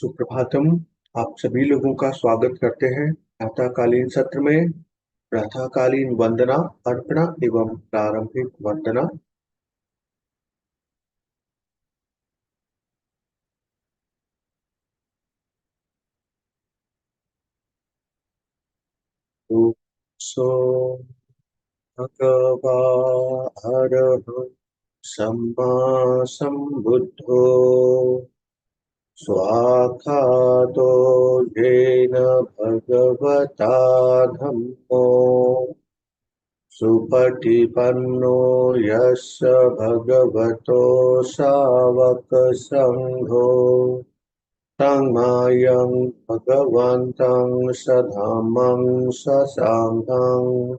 सुप्रभातम। आप सभी लोगों का स्वागत करते हैं प्रातःकालीन सत्र में। प्रातःकालीन वंदना, अर्पणा एवं प्रारंभिक वंदना। सो भगवा अरहं सम्मा सम्बुद्धो स्वाखातो येन भगवता धम्मो सुपटिपन्नो यस्य भगवतो सावकसङ्घो तन्मायं भगवन्तं सधामं ससाङ्गम्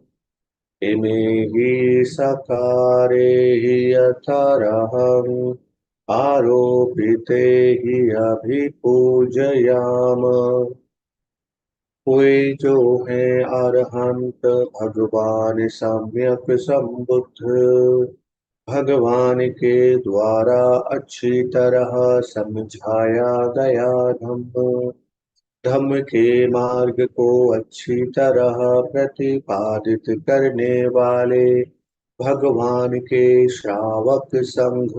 इमे हि सकारे हि यथार्हम् आरोपिते हि अभिपूजयाम। वे जो है अरहंत भगवान सम्यक संबुद्ध, भगवान के द्वारा अच्छी तरह समझाया गया धम्म, धम्म के मार्ग को अच्छी तरह प्रतिपादित करने वाले भगवान के श्रावक संघ,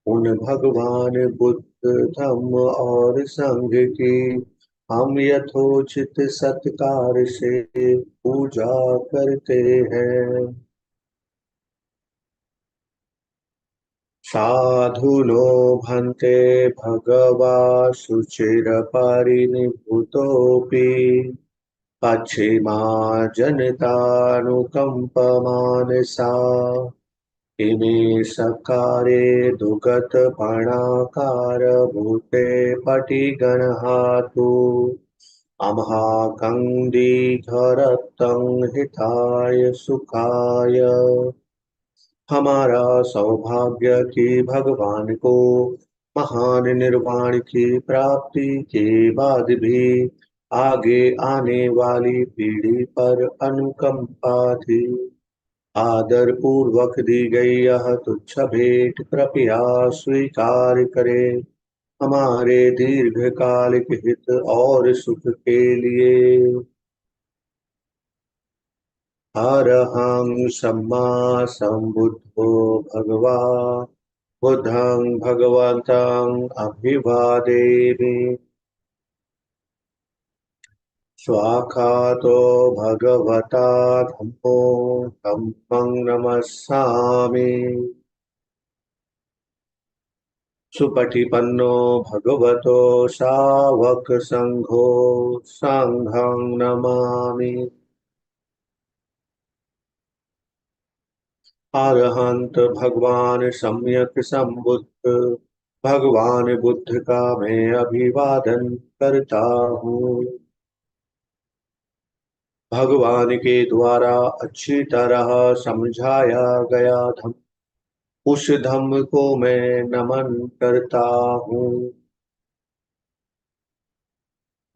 उन भगवान बुद्ध धम्म और संघ की हम यथोचित सत्कार से पूजा करते हैं। साधुनो भन्ते भगवा शुचिरपरिनिभूतोऽपि पश्चिमा जनतानुकम्पमानसा इमे सकारे दुगतपणाकार भूते पटिगणहातु अमहाकंदीघरतं हिताय सुखाय। हमारा सौभाग्य कि भगवान को महान निर्वाण की प्राप्ति के बाद भी आगे आने वाली पीढ़ी पर अनुकंपा थी। आदर पूर्वक दी गई यह तुच्छ भेंट कृपया स्वीकार करें। हमारे दीर्घकालिक हित और सुख के लिए। अरहं सम्मा सम्बुद्धो भगवा बुद्धं भगवन्तं अभिवादेमि। स्वाखातो भगवता धम्मो धम्मं नमस्सामि। सुपटिपन्नो भगवतो सावक संघो संघं नमामि। अरहंत भगवान सम्यक संबुद्ध, भगवान बुद्ध का मैं अभिवादन करता हूँ। भगवान के द्वारा अच्छी तरह समझाया गया धम्म, उस धम्म को मैं नमन करता हूँ।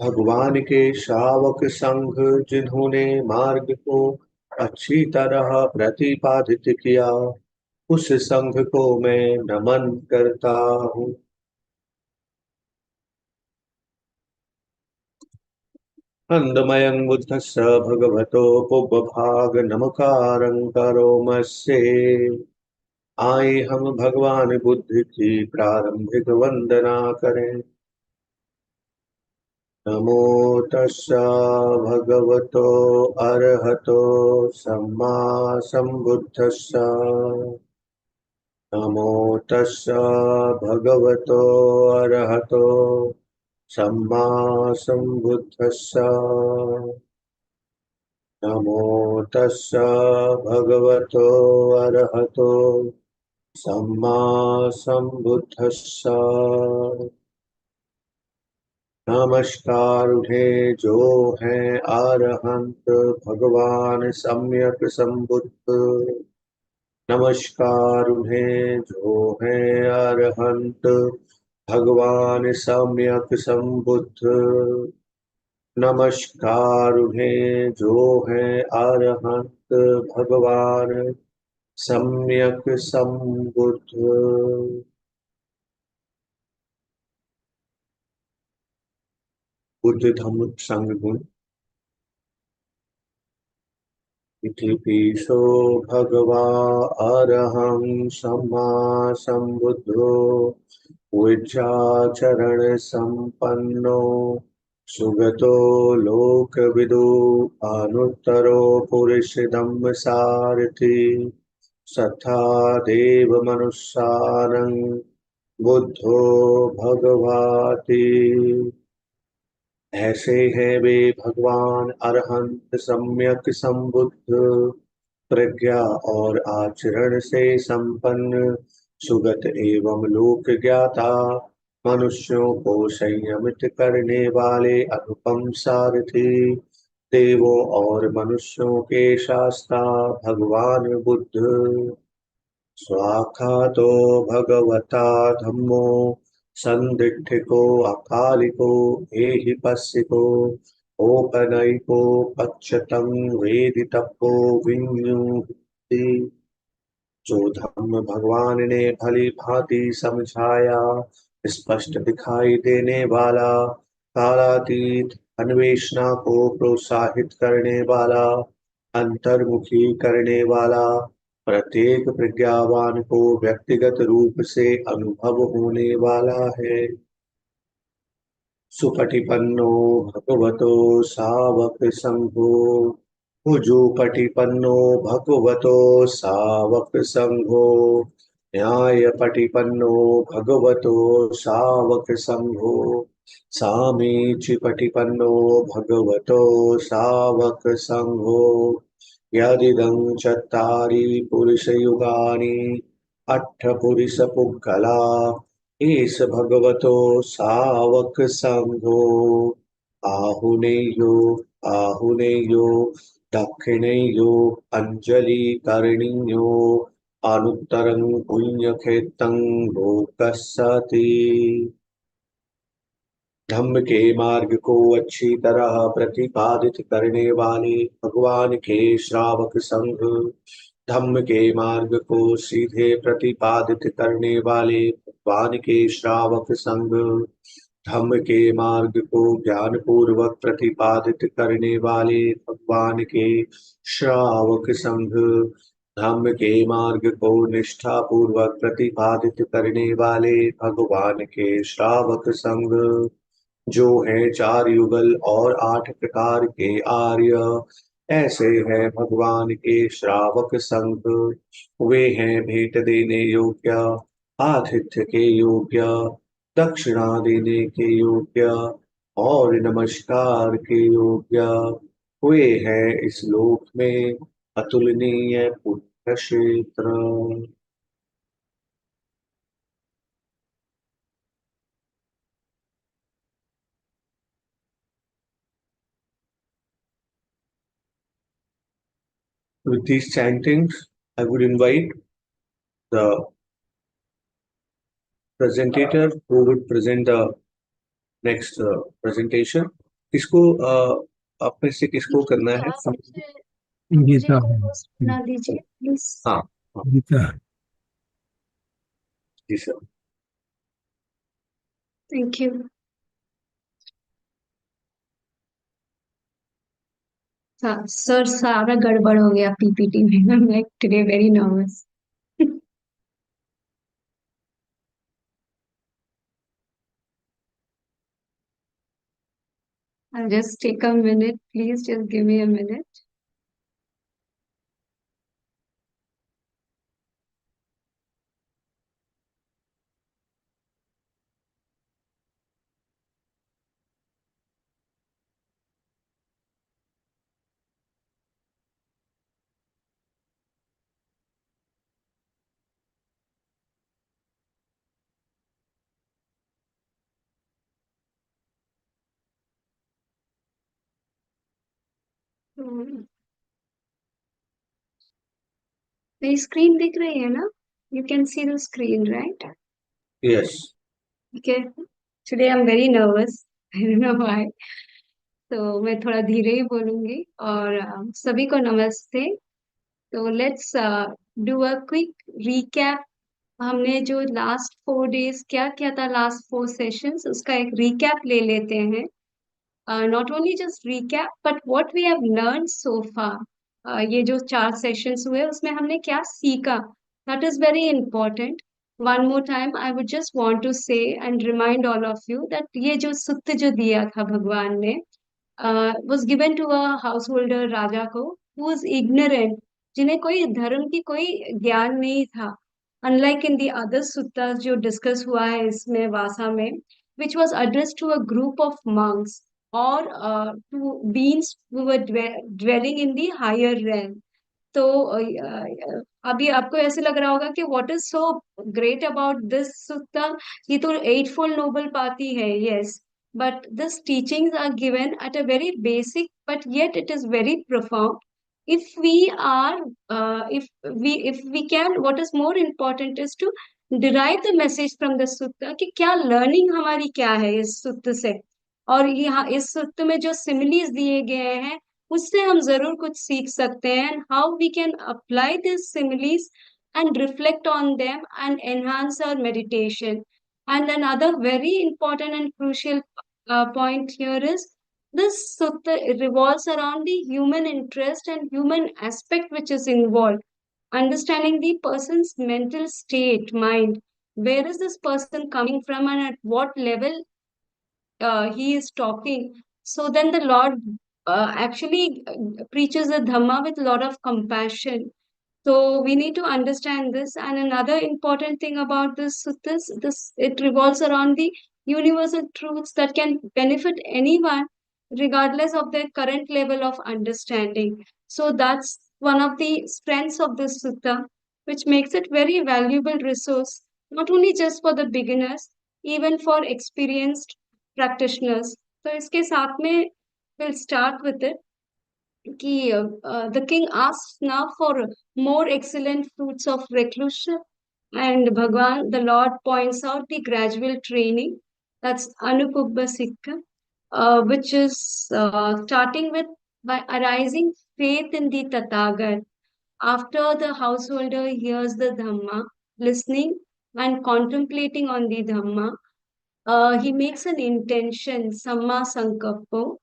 भगवान के श्रावक संघ, जिन्होंने मार्ग को अच्छी तरह प्रतिपादित किया, उस संघ को मैं नमन करता हूँ। आनन्दमयं बुद्धस्य भगवतो पुब्बभाग नमकारं करोमस्ये। आए हम भगवान बुद्ध की प्रारंभिक वंदना करें। नमो तस्सा भगवतो अरहतो सम्मा सम्बुद्धस्सा। नमो तस्सा भगवतो अरहतो सम्मा सम्बुद्धस्सा। नमो तस्सा भगवतो अरहतो सम्मा सम्बुद्धस्सा। नमस्कार उन्हें जो हैं अरहंत भगवान सम्यक संबुद्ध। नमस्कार उन्हें जो हैं अरहंत भगवान सम्यक संबुद्ध। नमस्कार उन्हें जो हैं अरहंत भगवान सम्यक संबुद्ध। बुद्धि धम्म संग गुण। इतिपिसो भगवा अरहं सम्मा सम्बुद्धो विद्याचरण संपन्नो सुगतो लोकविदु अनुत्तरो पुरुषदम्म सारथि सत्था देव मनुष्यानं बुद्धो भगवाति। ऐसे हैं वे भगवान अरहंत सम्यक संबुद्ध प्रज्ञा और आचरण से संपन्न सुगत एवं लोक ज्ञाता मनुष्यों को संयमित करने वाले अनुपम सारथी देवों और मनुष्यों के शास्ता भगवान बुद्ध। स्वाखातो भगवता धम्मो संदिग्धिको अकालिको एहिपस्सिको ओपनयिको पच्यतं वेदितव्यो विनियुक्ति। जो धर्म भगवान ने भली भांति समझाया, स्पष्ट दिखाई देने वाला, कालातीत, अन्वेषणा को प्रोत्साहित करने वाला, अंतर्मुखी करने वाला, प्रत्येक प्रज्ञावान को व्यक्तिगत रूप से अनुभव होने वाला है। सुपटिपन्नो भगवतो सावक संघो उजुपटिपन्नो भगवतो सावक संघो न्यायपटिपन्नो भगवतो सावक संघो सामीचिपटिपन्नो भगवतो सावक संघो। यदिदं चत्वारि पुरुषयुगानि अट्ठपुरुषपुग्गला एष भगवतो सावक संघो। आहुनेयो आहुनेयो दक्षिणेयो अंजलि करणीयो अनुत्तरं पुण्यक्षेत्रं लोकस्यति। धम्म के मार्ग को अच्छी तरह प्रतिपादित करने वाले भगवान के श्रावक संघ, धम्म के मार्ग को सीधे प्रतिपादित करने वाले भगवान के श्रावक संघ, धम्म के मार्ग को ज्ञान पूर्वक प्रतिपादित करने वाले भगवान के श्रावक संघ, धम्म के मार्ग को निष्ठा पूर्वक प्रतिपादित करने वाले भगवान के श्रावक संघ, जो है चार युगल और आठ प्रकार के आर्य, ऐसे हैं भगवान के श्रावक संघ। वे हैं भेंट देने योग्य, आतिथ्य के योग्य, दक्षिणा देने के योग्य और नमस्कार के योग्य। वे हैं इस लोक में अतुलनीय पुण्य क्षेत्र। With these chantings, I would invite the presentator who would present the next presentation. किसको आप में से किसको करना है? गीता बना दीजिए प्लीज। हाँ हाँ, गीता जी सर। Thank you. सर सारा गड़बड़ हो गया पीपीटी में। I am like today very nervous. I'll just take a minute, please just give me a minute. तो मेरी स्क्रीन दिख रही है ना? You can see the screen, right? Yes. Okay. Today I'm very nervous. I don't know why. तो मैं थोड़ा धीरे ही बोलूंगी और सभी को नमस्ते। तो let's do a quick recap। हमने जो लास्ट 4 डेज क्या किया था, लास्ट 4 सेशंस, उसका एक रिकैप ले लेते हैं। not only just recap but what we have learned so far. ये जो 4 सेशंस हुए उसमें हमने क्या सीखा, that is very important. One more time I would just want to say and remind all of you that ये जो सूत्र जो दिया था भगवान ने was given to a householder राजा को who was ignorant, जिन्हें कोई धर्म की कोई ज्ञान नहीं था, unlike in the other suttas जो डिस्कस हुआ है इसमें वासा में, which was addressed to a group of monks or to beings who were dwelling in the higher realm. तो अभी आपको ऐसे लग रहा होगा कि what is so great about this sutta, ये तो एट फोल्ड नोबल पाती है, yes, but this teachings are given at a very basic but yet it is very profound. if we are if we can, what is more important is to derive the message from the sutta कि क्या learning हमारी क्या है इस सुत्त से, और यहाँ इस सुत्त में जो सिमिलीज दिए गए हैं उससे हम जरूर कुछ सीख सकते हैं, and how we can apply these similes and reflect on them and enhance our meditation. And another very important and crucial point here is this sutta revolves around the human interest and human aspect which is involved, understanding the person's mental state, mind, where is this person coming from and at what level he is talking. So then the Lord actually preaches the Dhamma with a lot of compassion. So we need to understand this. And another important thing about this suttas, this it revolves around the universal truths that can benefit anyone regardless of their current level of understanding. So that's one of the strengths of this sutta, which makes it very valuable resource, not only just for the beginners, even for experienced practitioners. तो इसके साथ में we'll start with it कि the king asks now for more excellent fruits of reclusion, and Bhagwan, the Lord, points out the gradual training, that's Anupubba Sikha, which is starting with by arising faith in the Tathagat. After the householder hears the Dhamma, listening and contemplating on the Dhamma, he makes an intention, Samma Sankappo,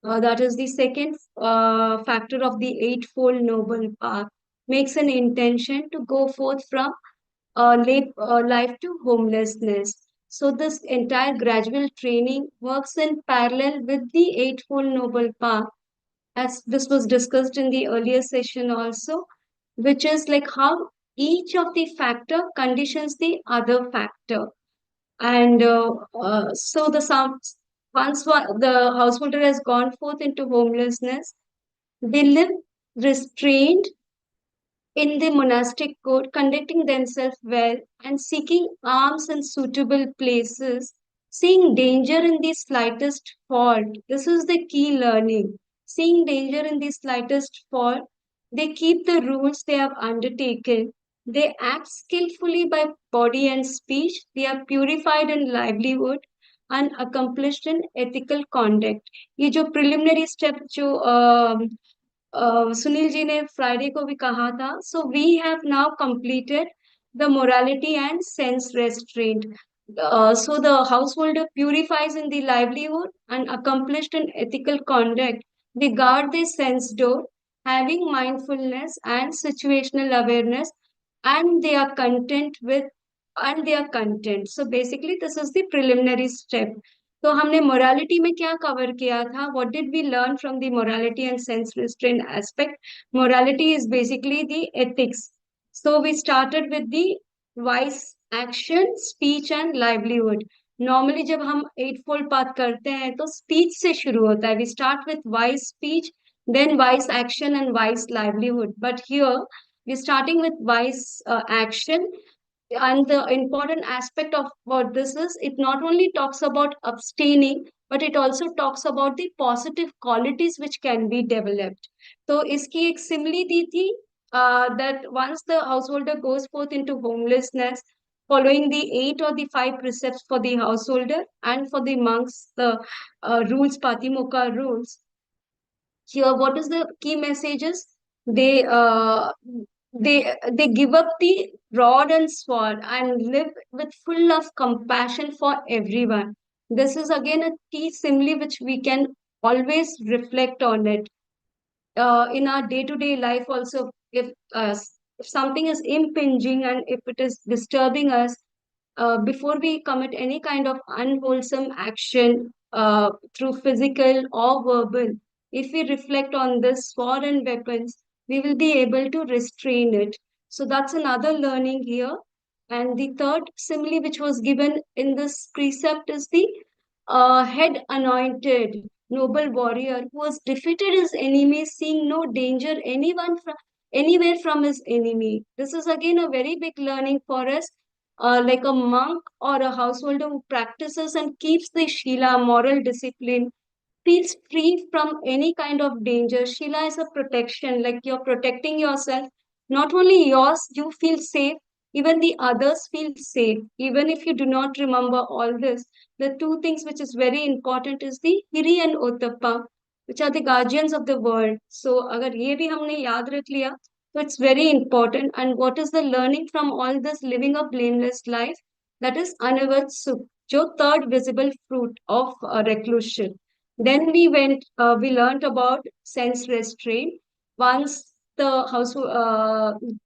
that is the second factor of the Eightfold Noble Path, makes an intention to go forth from life to homelessness. So, this entire gradual training works in parallel with the Eightfold Noble Path, as this was discussed in the earlier session also, which is like how each of the factor conditions the other factor. And so the householder has gone forth into homelessness, they live restrained in the monastic code, conducting themselves well and seeking alms in suitable places, seeing danger in the slightest fault. This is the key learning. Seeing danger in the slightest fault, they keep the rules they have undertaken. They act skillfully by body and speech. They are purified in livelihood and accomplished in ethical conduct. ये जो preliminary step जो सुनील जी ने Friday को भी कहा था, so we have now completed the morality and sense restraint. So the householder purifies in the livelihood and accomplished in ethical conduct. They guard their sense door, having mindfulness and situational awareness, and they are content with and they are content. So basically, this is the preliminary step. तो हमने morality में क्या कवर किया था, what did we learn from the morality and sense restraint aspect. Morality is basically the ethics. So we started with the wise action, speech and livelihood. Normally जब हम eight fold path करते हैं तो स्पीच से शुरू होता है, we start with wise speech, then wise action and wise livelihood. But here we're starting with wise action. And the important aspect of what this is, it not only talks about abstaining, but it also talks about the positive qualities which can be developed. So iski ek simile di thi, that once the householder goes forth into homelessness, following the 8 or the 5 precepts for the householder and for the monks, the rules, Patimokkha rules. Here, what is the key messages? They they give up the rod and sword and live with full of compassion for everyone. This is again a key simile which we can always reflect on it. In our day-to-day life also, if something is impinging and if it is disturbing us, before we commit any kind of unwholesome action, through physical or verbal, if we reflect on this foreign weapons, we will be able to restrain it. So that's another learning here. And the third simile which was given in this precept is the head anointed noble warrior who has defeated his enemies, seeing no danger anywhere from his enemy. This is again a very big learning for us. Like a monk or a householder who practices and keeps the Shila moral discipline, feels free from any kind of danger. Shila is a protection, like you're protecting yourself. Not only yours, you feel safe, even the others feel safe. Even if you do not remember all this, the two things which is very important is the Hiri and Ottappa, which are the guardians of the world. So, अगर ये भी हमने याद रख लिया, so it's very important. And what is the learning from all this living a blameless life? That is Anavat Sukh, जो third visible fruit of reclusion. Then we learned about sense restraint. Once the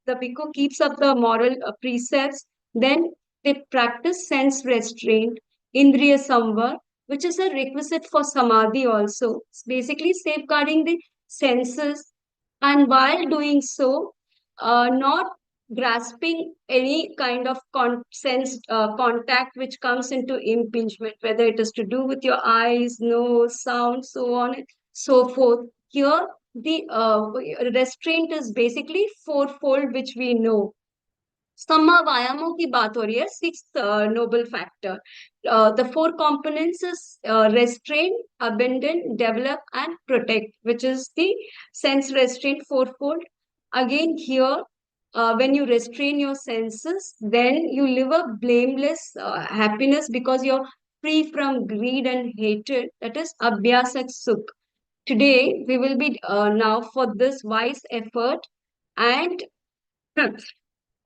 bhikkhu keeps up the moral precepts, then they practice sense restraint, indriya samvar, which is a requisite for samadhi also. It's basically safeguarding the senses, and while doing so, not grasping any kind of sense contact which comes into impingement, whether it is to do with your eyes, nose, sound, so on and so forth. Here, the restraint is basically fourfold, which we know. सम्मा व्यायामों की बात हो रही है. Sixth noble factor. The four components is restrain, abandon, develop, and protect, which is the sense restraint fourfold. Again, here, when you restrain your senses, then you live a blameless happiness because you're free from greed and hatred. That is abhyasak sukh. Today, we will be now for this wise effort and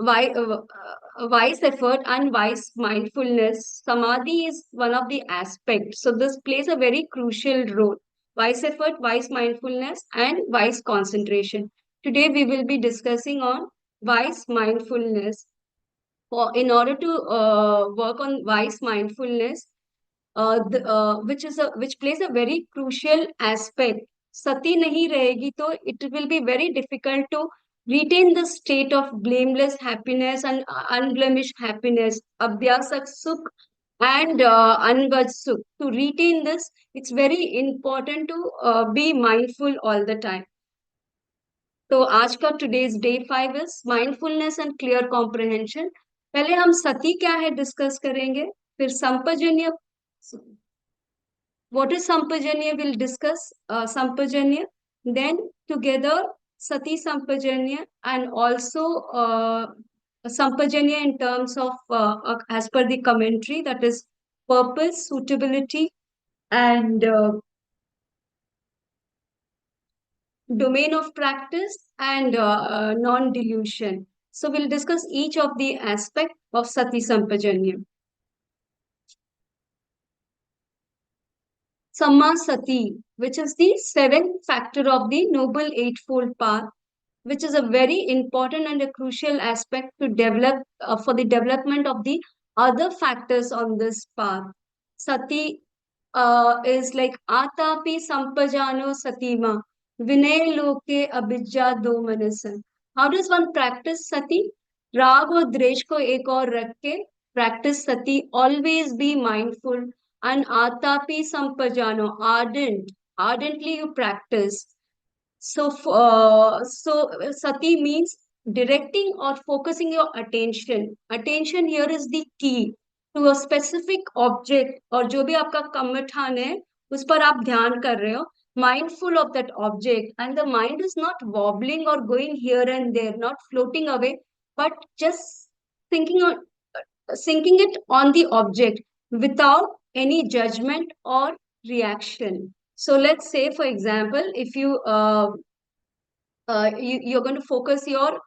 wise effort and wise mindfulness. Samadhi is one of the aspects. So this plays a very crucial role. Wise effort, wise mindfulness, and wise concentration. Today we will be discussing on wise mindfulness. In order to work on wise mindfulness, which plays a very crucial aspect. Sati nahi rahegi to it will be very difficult to retain the state of blameless happiness and unblemished happiness, abhyasak sukh and anvad sukh. To retain this, it's very important to be mindful all the time. तो आज का today's day 5 is mindfulness and clear comprehension. पहले हम सती क्या है discuss करेंगे, फिर संपजन्य. What is Sampajanya? We'll discuss Sampajanya. Then together Sati Sampajanya and also Sampajanya in terms of as per the commentary, that is purpose, suitability, and domain of practice and non-delusion. So we'll discuss each of the aspect of Sati Sampajanya. Samma Sati, which is the seventh factor of the Noble Eightfold Path, which is a very important and a crucial aspect to develop for the development of the other factors on this path. Sati is like Atapi Sampajano Satima, Vinay Loke Abhijja Do Manasan. How does one practice Sati? राग और द्वेष को एक और रख के practice Sati. Always be mindful and Atapi Sampajano, ardently you practice. So sati means directing or focusing your attention. Attention here is the key to a specific object, और जो भी आपका कर्मठान है उस पर आप ध्यान कर रहे हो, mindful of that object, and the mind is not wobbling or going here and there, not floating away, but just thinking on sinking it on the object without any judgment or reaction. So let's say, for example, if you're going to focus your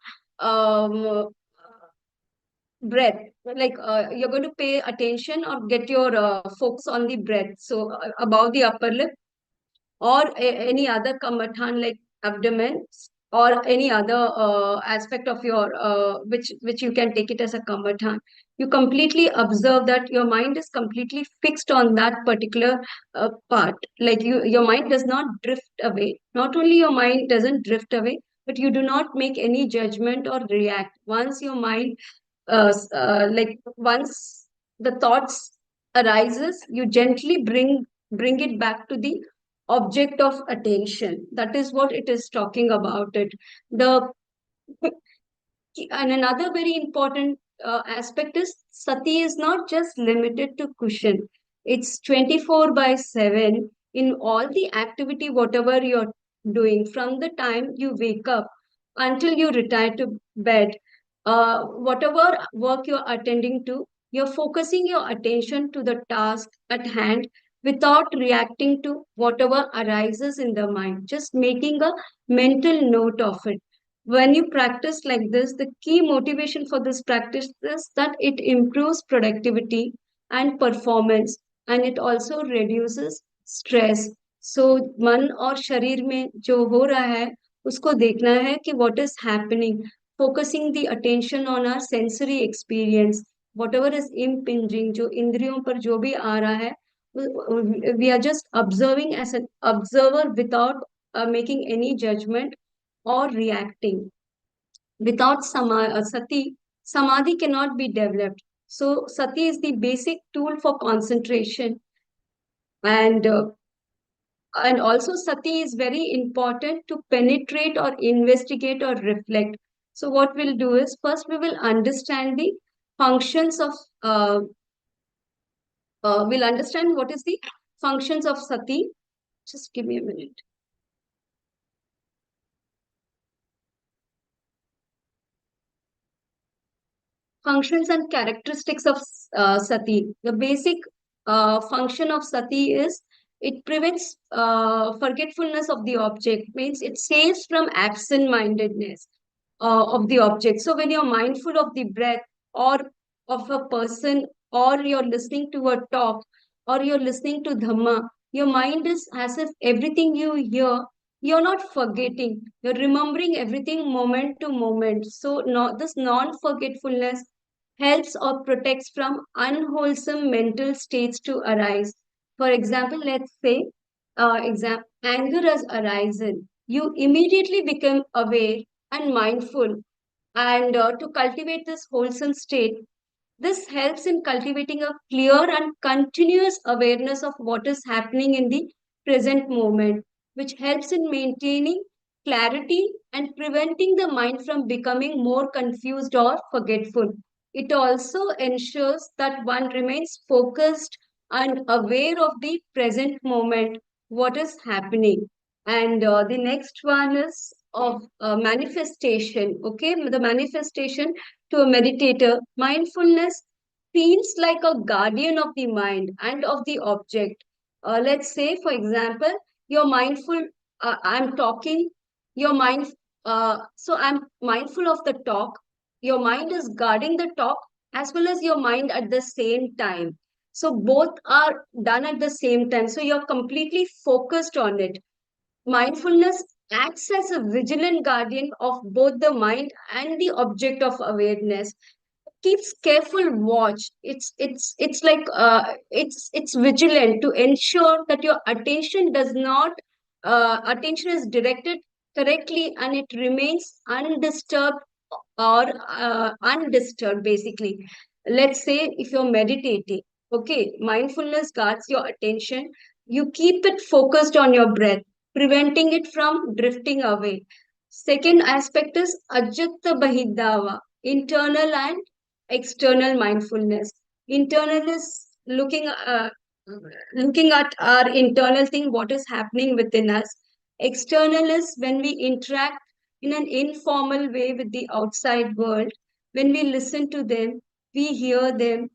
breath, like you're going to pay attention or get your focus on the breath. So above the upper lip, or any other kamathan like abdomen, or any other aspect of your which you can take it as a kamathan. You completely observe that your mind is completely fixed on that particular part. Like your mind does not drift away. Not only your mind doesn't drift away, but you do not make any judgment or react. Once your mind like once the thoughts arises, you gently bring it back to the object of attention. That is what it is talking about it. The and another very important aspect is sati is not just limited to cushion. It's 24 by 7 in all the activity, whatever you're doing, from the time you wake up until you retire to bed. Whatever work you're attending to, you're focusing your attention to the task at hand without reacting to whatever arises in the mind, just making a mental note of it. When you practice like this, the key motivation for this practice is that it improves productivity and performance, and it also reduces stress. So मन और शरीर में जो हो रहा है उसको देखना है कि what is happening, focusing the attention on our sensory experience, whatever is impinging, जो इंद्रियों पर जो भी आ रहा है, we are just observing as an observer without making any judgment or reacting. Without sati, samadhi cannot be developed. So sati is the basic tool for concentration, and also sati is very important to penetrate or investigate or reflect. So what we'll do is first we will understand the functions of we'll understand what is the functions of sati. Just give me a minute. Functions and characteristics of sati. The basic function of sati is it prevents forgetfulness of the object, means it saves from absent-mindedness of the object. So when you're mindful of the breath or of a person, or you're listening to a talk, or you're listening to Dhamma, your mind is as if everything you hear, you're not forgetting. You're remembering everything moment to moment. So this non-forgetfulness helps or protects from unwholesome mental states to arise. For example, let's say anger has arisen. You immediately become aware and mindful, and to cultivate this wholesome state, this helps in cultivating a clear and continuous awareness of what is happening in the present moment, which helps in maintaining clarity and preventing the mind from becoming more confused or forgetful. It also ensures that one remains focused and aware of the present moment, what is happening. And the next one is of manifestation. Okay, the manifestation to a meditator, mindfulness feels like a guardian of the mind and of the object. Let's say, for example, you're mindful, I'm talking, your mind, so I'm mindful of the talk. Your mind is guarding the talk as well as your mind at the same time. So both are done at the same time. So you're completely focused on it. Mindfulness acts as a vigilant guardian of both the mind and the object of awareness. Keeps careful watch. It's like it's vigilant to ensure that your attention does not attention is directed correctly, and it remains undisturbed or undisturbed basically. Let's say if you're meditating, okay, mindfulness guards your attention. You keep it focused on your breath, preventing it from drifting away. Second aspect is ajatta bahidava, internal and external mindfulness. Internal is looking at our internal thing, what is happening within us. External is when we interact in an informal way with the outside world. When we listen to them, we hear them,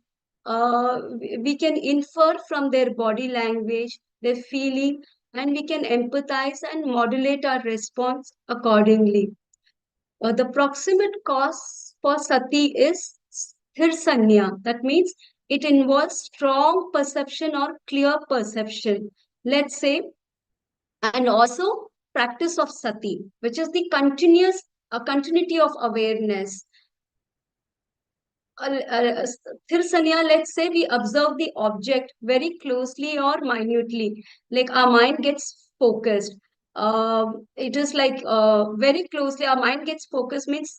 we can infer from their body language, their feeling, and we can empathize and modulate our response accordingly. The proximate cause for sati is sthir. That means it involves strong perception or clear perception. Let's say and also practice of sati, which is the continuous continuity of awareness. Thirsanya, let's say we observe the object very closely or minutely, like our mind gets focused. It is like very closely, our mind gets focused means,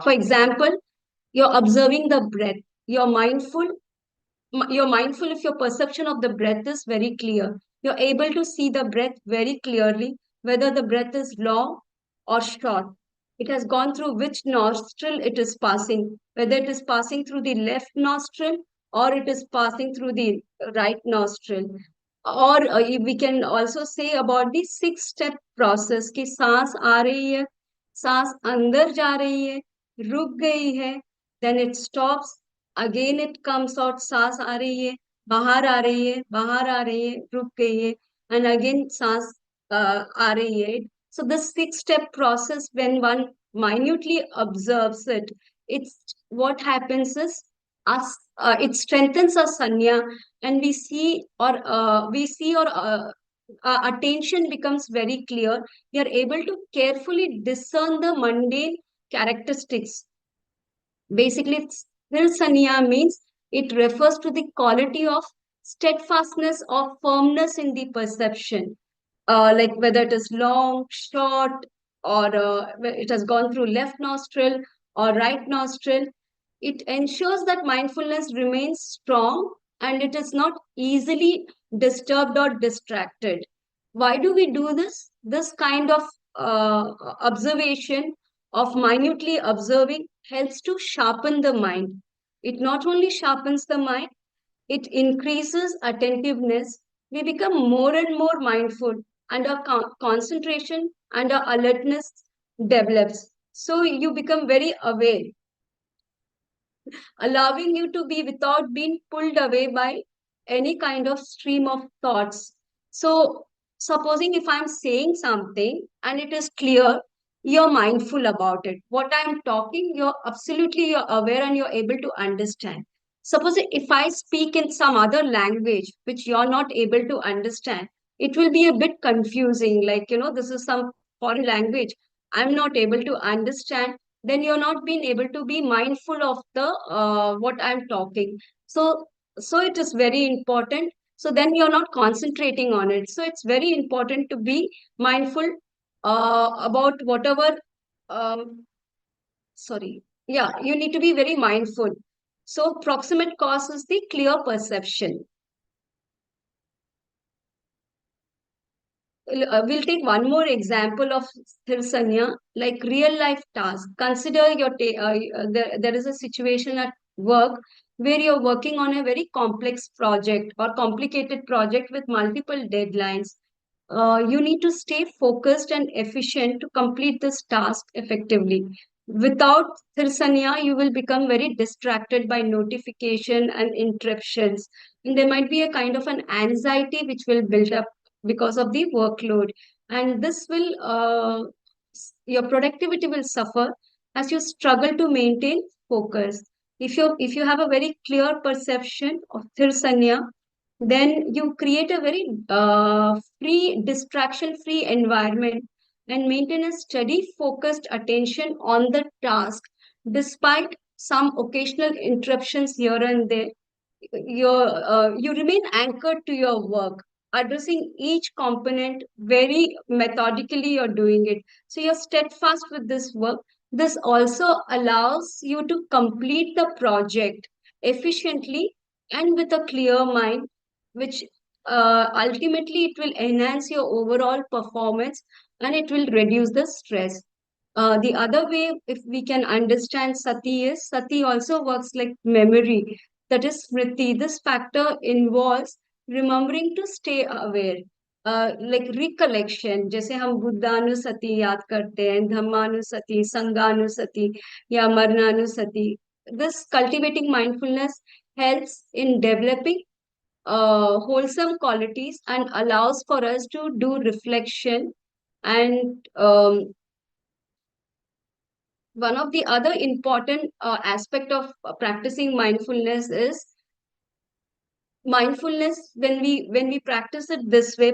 for example, you're observing the breath. You're mindful. You're mindful if your perception of the breath is very clear. You're able to see the breath very clearly, whether the breath is long or short. It has gone through which nostril it is passing, whether it is passing through the left nostril or it is passing through the right nostril. और we can also say about the 6 step process कि सांस आ रही है, सांस अंदर जा रही है, रुक गई है, then it stops, again it comes out, सांस आ रही है, बाहर आ रही है, बाहर आ रही है, रुक गई है, and again सांस आ रही है. So the 6 step process, when one minutely observes it, it's what happens is us it strengthens our sanya, and we see or our attention becomes very clear. We are able to carefully discern the mundane characteristics. Basically, Sanya means it refers to the quality of steadfastness or firmness in the perception, like whether it is long, short, or it has gone through left nostril or right nostril. It ensures that mindfulness remains strong and it is not easily disturbed or distracted. Why do we do this? This kind of observation of minutely observing helps to sharpen the mind. It not only sharpens the mind, it increases attentiveness. We become more and more mindful, and our concentration and our alertness develops. So you become very aware, allowing you to be without being pulled away by any kind of stream of thoughts. So, supposing if I'm saying something and it is clear, you're mindful about it. What I'm talking, you're aware and you're able to understand. Suppose if I speak in some other language which you're not able to understand, it will be a bit confusing. Like, this is some foreign language. I'm not able to understand, then you're not being able to be mindful of the what I'm talking. So it is very important. So then you're not concentrating on it. So it's very important to be mindful about whatever. um, Sorry, yeah, you need to be very mindful. So proximate cause is the clear perception. We'll take one more example of Thirsanya, like real life task. Consider there is a situation at work where you're working on a very complex project or complicated project with multiple deadlines. You need to stay focused and efficient to complete this task effectively. Without Thirsanya, you will become very distracted by notification and interruptions. And there might be a kind of an anxiety which will build up because of the workload, and this will your productivity will suffer as you struggle to maintain focus. If you have a very clear perception of Thirsanya, then you create a very free, distraction free environment and maintain a steady, focused attention on the task despite some occasional interruptions here and there. You remain anchored to your work, addressing each component very methodically. You're doing it, so you're steadfast with this work. This also allows you to complete the project efficiently and with a clear mind, which ultimately it will enhance your overall performance and it will reduce the stress. The other way, if we can understand sati, is sati also works like memory, that is smriti. This factor involves remembering to stay aware, like recollection. जैसे हम बुद्धानुसति याद करते हैं, धम्मानुसति, संगानुसति या मरणानुसति. This cultivating mindfulness helps in developing wholesome qualities and allows for us to do reflection. And one of the other important aspect of practicing mindfulness is mindfulness. When we practice it this way,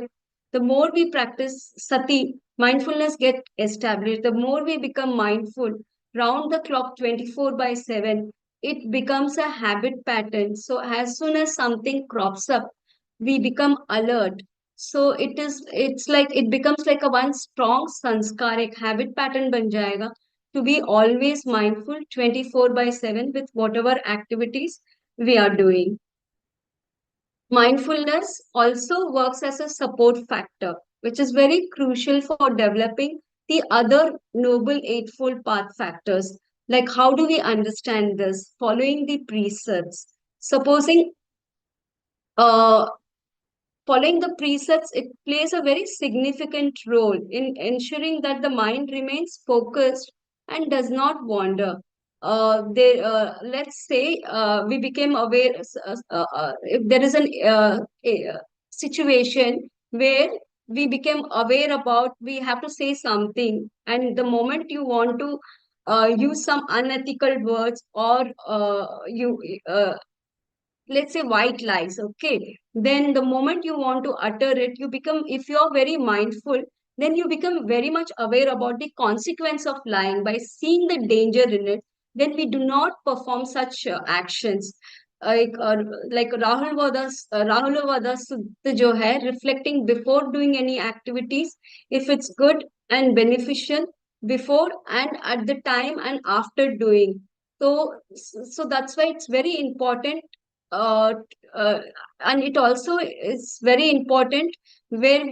The more we practice sati, mindfulness get established. The more we become mindful, round the clock 24 by 7, it becomes a habit pattern. So as soon as something crops up, we become alert. So it's like it becomes like a one strong sanskar, एक habit pattern ban jayega to be always mindful 24 by 7 with whatever activities we are doing. Mindfulness also works as a support factor, which is very crucial for developing the other noble eightfold path factors. Like, how do we understand this? Following the precepts. Supposing uh, Following the precepts, it plays a very significant role in ensuring that the mind remains focused and does not wander. Let's say we became aware if there is a situation where we became aware about we have to say something, and the moment you want to use some unethical words or you let's say white lies, okay, then the moment you want to utter it, you become, if you're very mindful, then you become very much aware about the consequence of lying. By seeing the danger in it, then we do not perform such actions like Rahul Vada Sutta jo hai, reflecting before doing any activities, if it's good and beneficial before and at the time and after doing. So that's why it's very important, uh, uh, and it also is very important where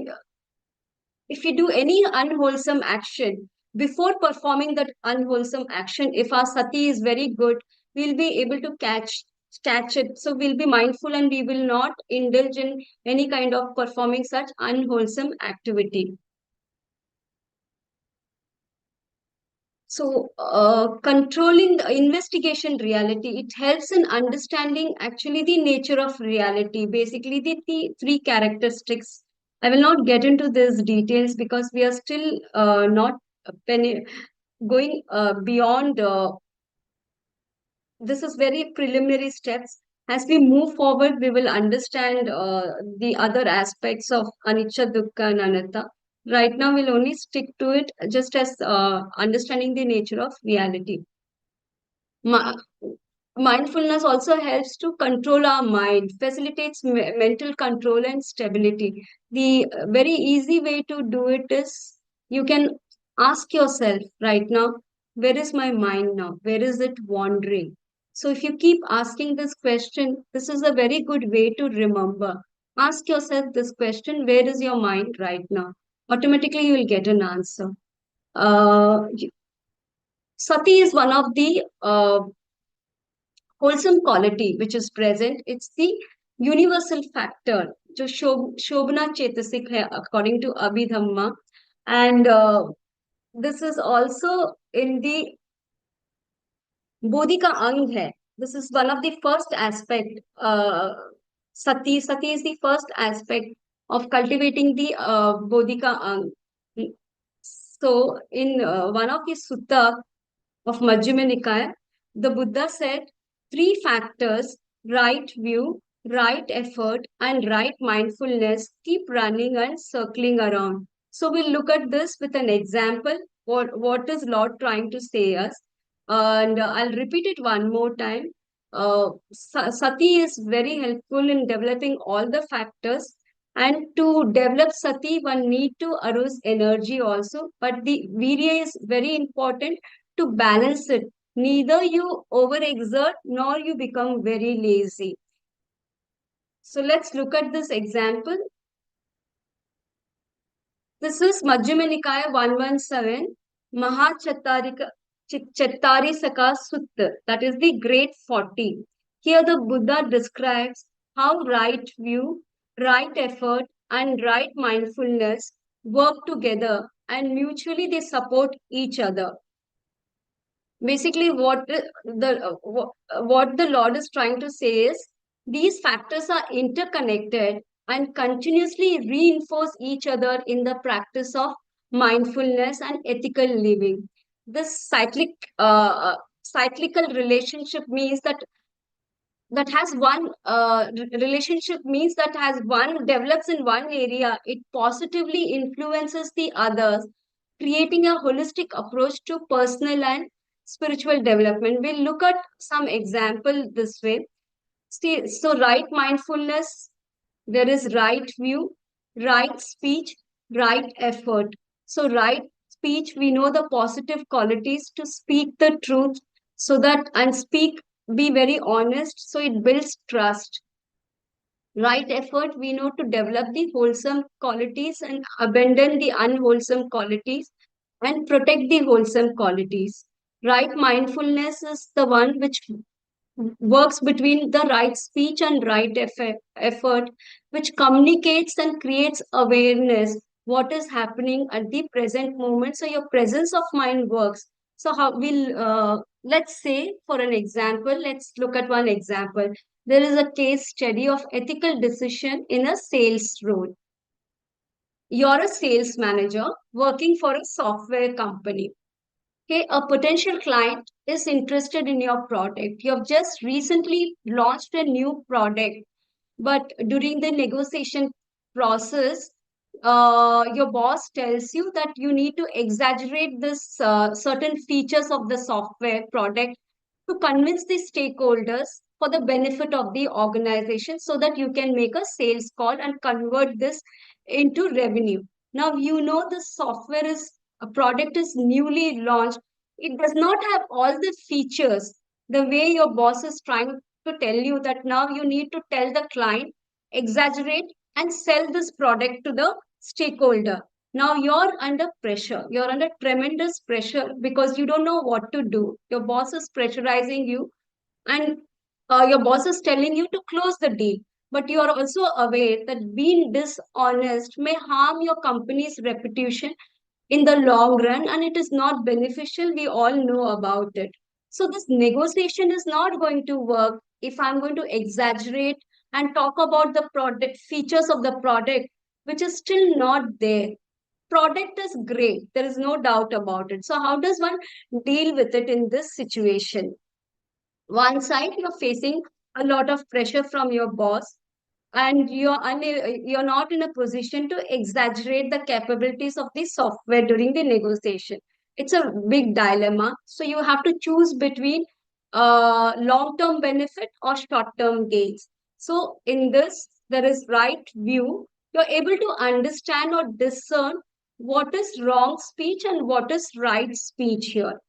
if you do any unwholesome action, before performing that unwholesome action, if our sati is very good, we'll be able to catch it. So we'll be mindful and we will not indulge in any kind of performing such unwholesome activity. So, controlling the investigation reality, it helps in understanding actually the nature of reality, basically the three characteristics. I will not get into these details because we are still not going beyond this is very preliminary steps. As we move forward, we will understand the other aspects of anicca, dukkha, and anatta. Right now, we'll only stick to it just as understanding the nature of reality. Mi- Mindfulness also helps to control our mind, facilitates mental control and stability. The very easy way to do it is you can ask yourself right now, where is my mind now? Where is it wandering? So if you keep asking this question, this is a very good way to remember. Ask yourself this question, where is your mind right now? Automatically, you will get an answer. Sati is one of the wholesome quality which is present. It's the universal factor जो शोभना चेतसिक है according to Abhidhamma, and this is also in the bodhi ka ang hai. This is one of the first aspect. Sati is the first aspect of cultivating the bodhi ka ang. So in one of the sutta of Majjhima Nikaya, the Buddha said three factors: right view, right effort, and right mindfulness keep running and circling around. So we'll look at this with an example. What is Lord trying to say us? And I'll repeat it one more time. Sati is very helpful in developing all the factors, and to develop sati, one need to arouse energy also. But the virya is very important to balance it. Neither you overexert nor you become very lazy. So let's look at this example. This is Majjhima Nikaya 117, Chattarisaka Sutta, that is the Great 40. Here the Buddha describes how right view, right effort, and right mindfulness work together and mutually they support each other. Basically what the Lord is trying to say is these factors are interconnected and continuously reinforce each other in the practice of mindfulness and ethical living. This cyclical relationship means that that has one relationship means that has one develops in one area, it positively influences the others, creating a holistic approach to personal and spiritual development. We'll look at some example this way. See, so right mindfulness, there is right view, right speech, right effort. So right speech, we know the positive qualities to speak the truth, so that and speak, be very honest, so it builds trust. Right effort, we know to develop the wholesome qualities and abandon the unwholesome qualities and protect the wholesome qualities. Right mindfulness is the one which works between the right speech and right effort, which communicates and creates awareness what is happening at the present moment. So your presence of mind works. So how we'll let's say for an example, let's look at one example. There is a case study of ethical decision in a sales role. You're a sales manager working for a software company. Hey, a potential client is interested in your product. You have just recently launched a new product, but during the negotiation process, your boss tells you that you need to exaggerate this certain features of the software product to convince the stakeholders for the benefit of the organization, so that you can make a sales call and convert this into revenue. Now, you know the software is a product is newly launched. It does not have all the features the way your boss is trying to tell you, that now you need to tell the client, exaggerate, and sell this product to the stakeholder. Now you're under pressure. You're under tremendous pressure because you don't know what to do. Your boss is pressurizing you, and your boss is telling you to close the deal. But you are also aware that being dishonest may harm your company's reputation in the long run, and it is not beneficial. We all know about it. So this negotiation is not going to work if I'm going to exaggerate and talk about the product features of the product which is still not there. Product is great, there is no doubt about it. So how does one deal with it in this situation? One side, you're facing a lot of pressure from your boss, and you're not in a position to exaggerate the capabilities of the software during the negotiation. It's a big dilemma. So you have to choose between long term benefit or short term gains. So in this, there is right view. You're able to understand or discern what is wrong speech and what is right speech here.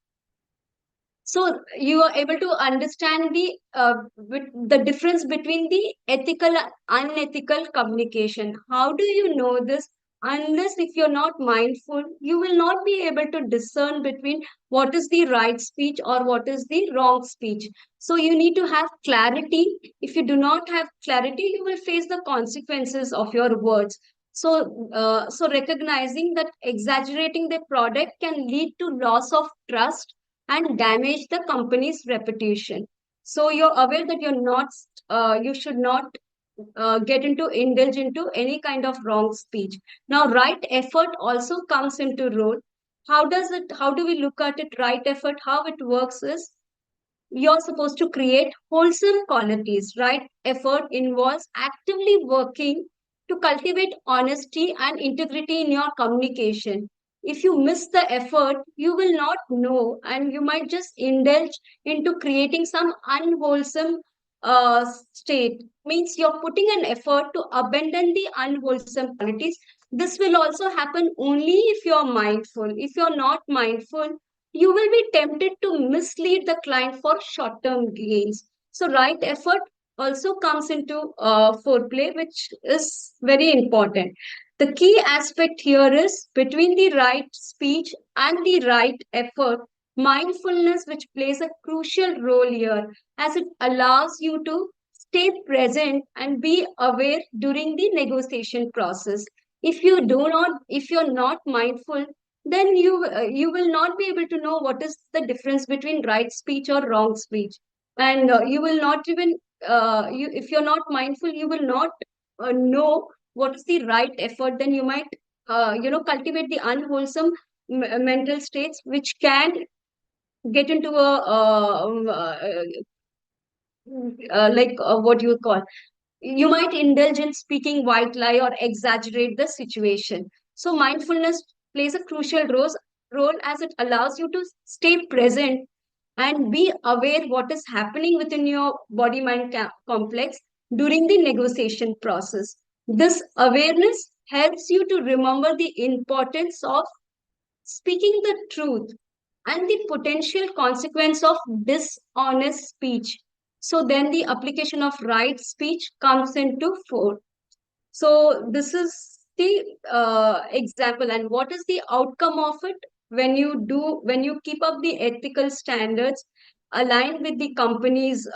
So you are able to understand the difference between the ethical and unethical communication. How do you know this? Unless if you're not mindful, you will not be able to discern between what is the right speech or what is the wrong speech. So you need to have clarity. If you do not have clarity, you will face the consequences of your words. So recognizing that exaggerating the product can lead to loss of trust and damage the company's reputation. So you're aware that you should not indulge into any kind of wrong speech. Now, right effort also comes into role. How do we look at it? Right effort, how it works is you're supposed to create wholesome qualities, right? Effort involves actively working to cultivate honesty and integrity in your communication. If you miss the effort, you will not know, and you might just indulge into creating some unwholesome state. Means you're putting an effort to abandon the unwholesome qualities. This will also happen only if you're mindful. If you're not mindful, you will be tempted to mislead the client for short term gains. So, right effort also comes into foreplay, which is very important. The key aspect here is between the right speech and the right effort, mindfulness, which plays a crucial role here, as it allows you to stay present and be aware during the negotiation process. If you're not mindful, then you will not be able to know what is the difference between right speech or wrong speech, and you will not even if you're not mindful, you will not know what is the right effort. Then you might cultivate the unwholesome mental states, which can get into a what you call, you might indulge in speaking white lie or exaggerate the situation. So mindfulness plays a crucial role as it allows you to stay present and be aware what is happening within your body mind complex during the negotiation process. This awareness helps you to remember the importance of speaking the truth and the potential consequence of dishonest speech. So then the application of right speech comes into force. So this is the example, and what is the outcome of it when you keep up the ethical standards aligned with the company's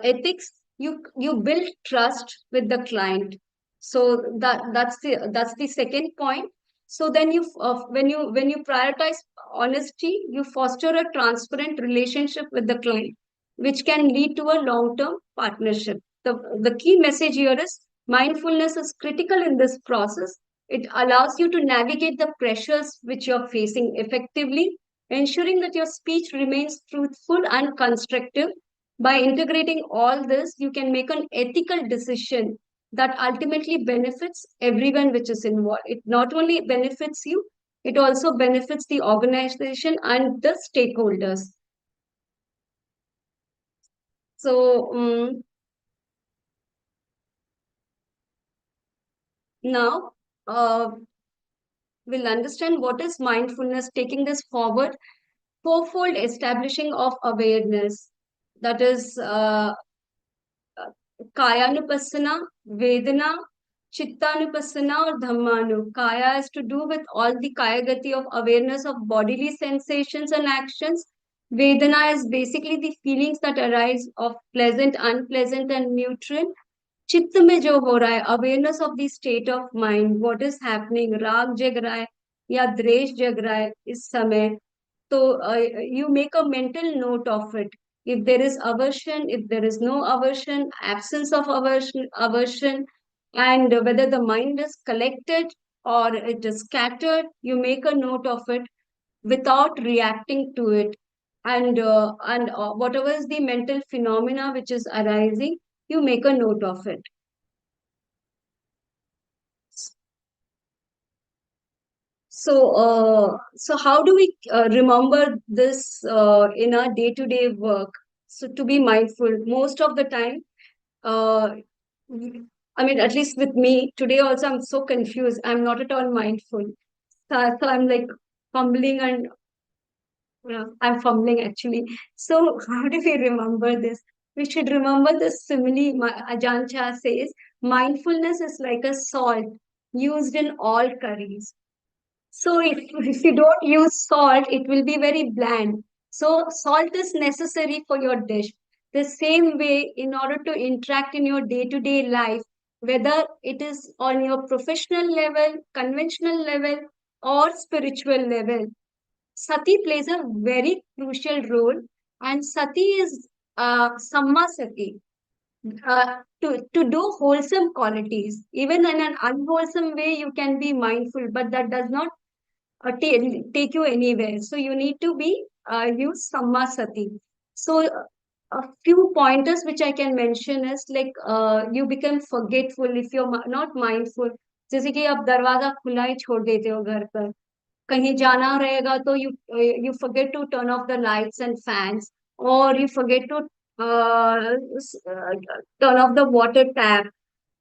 ethics, you build trust with the client. So that's the second point. So then when you prioritize honesty, you foster a transparent relationship with the client, which can lead to a long term partnership. The key message here is mindfulness is critical in this process. It allows you to navigate the pressures which you're facing effectively, ensuring that your speech remains truthful and constructive. By integrating all this, you can make an ethical decision that ultimately benefits everyone which is involved. It not only benefits you, it also benefits the organization and the stakeholders. So now we'll understand what is mindfulness, taking this forward. Fourfold establishing of awareness. That is Kayanupassana, Vedana, Chittanupassana, or Dhammanu. Kaya has to do with all the Kaya Gati of awareness of bodily sensations and actions. Vedana is basically the feelings that arise of pleasant, unpleasant, and neutral. चित्त में जो हो रहा है, awareness of the state of mind, what is happening, राग जग रहा है या द्वेष जग रहा है इस समय, तो you make a mental note of it. If there is aversion, if there is no aversion, absence of aversion, and whether the mind is collected or it is scattered, you make a note of it without reacting to it. And whatever is the mental phenomena which is arising, you make a note of it. So how do we remember this in our day-to-day work? So to be mindful, most of the time, uh, I mean, at least with me today, also I'm so confused. I'm not at all mindful. So I'm like fumbling and I'm fumbling actually. So how do we remember this? We should remember this simile. Ajahn Chah says, mindfulness is like a salt used in all curries. So if you don't use salt, it will be very bland. So salt is necessary for your dish. The same way, in order to interact in your day-to-day life, whether it is on your professional level, conventional level, or spiritual level, sati plays a very crucial role. And sati is samma sati, to do wholesome qualities. Even in an unwholesome way, you can be mindful, but that does not take you anywhere. So you need to be use samma sati. So a few pointers which I can mention is like you become forgetful if you're not mindful. जैसे कि आप दरवाजा खुला ही छोड़ देते हो घर पर, कहीं जाना रहेगा तो you forget to turn off the lights and fans, or you forget to turn off the water tap,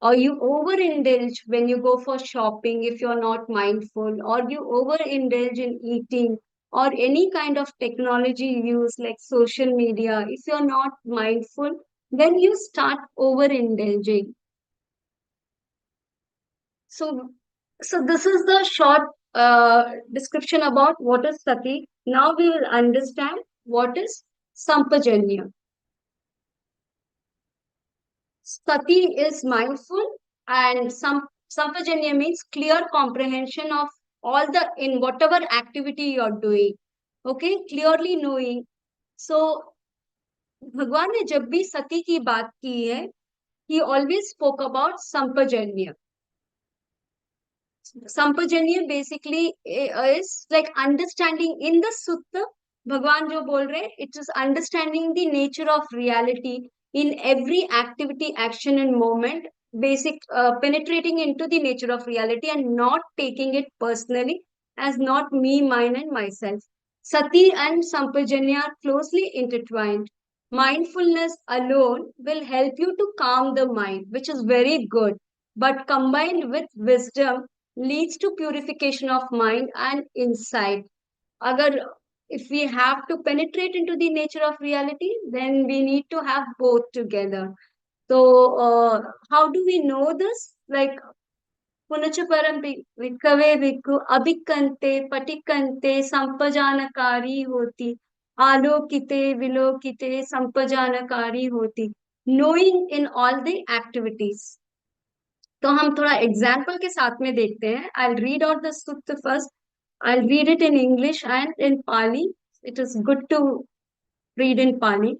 or you overindulge when you go for shopping if you're not mindful, or you overindulge in eating, or any kind of technology use like social media. If you're not mindful, then you start overindulging. So, so this is the short description about what is sati. Now we will understand what is sampajanya. Sati is mindful, and sampajanya means clear comprehension of all the in whatever activity you're doing. Okay, clearly knowing. So भगवान ने जब भी सती की बात की है, he always spoke about sampajanya. Sampajanya basically is like understanding in the sutta. भगवान जो बोल रहे हैं, it is understanding the nature of reality in every activity, action, and moment, basic penetrating into the nature of reality and not taking it personally as not me, mine, and myself. Sati and Sampajanya are closely intertwined. Mindfulness alone will help you to calm the mind, which is very good, but combined with wisdom leads to purification of mind and insight. Agar if we have to penetrate into the nature of reality, then we need to have both together. So, how do we know this? Like, पुनश्च परम विकवे विकु अभिकंते पटिकंते संपजानकारी होती आलोकिते विलोकिते संपजानकारी होती knowing in all the activities. तो हम थोड़ा example के साथ में देखते हैं. I read out the sukta first. I read it in English and in Pali. It is good to read in Pali.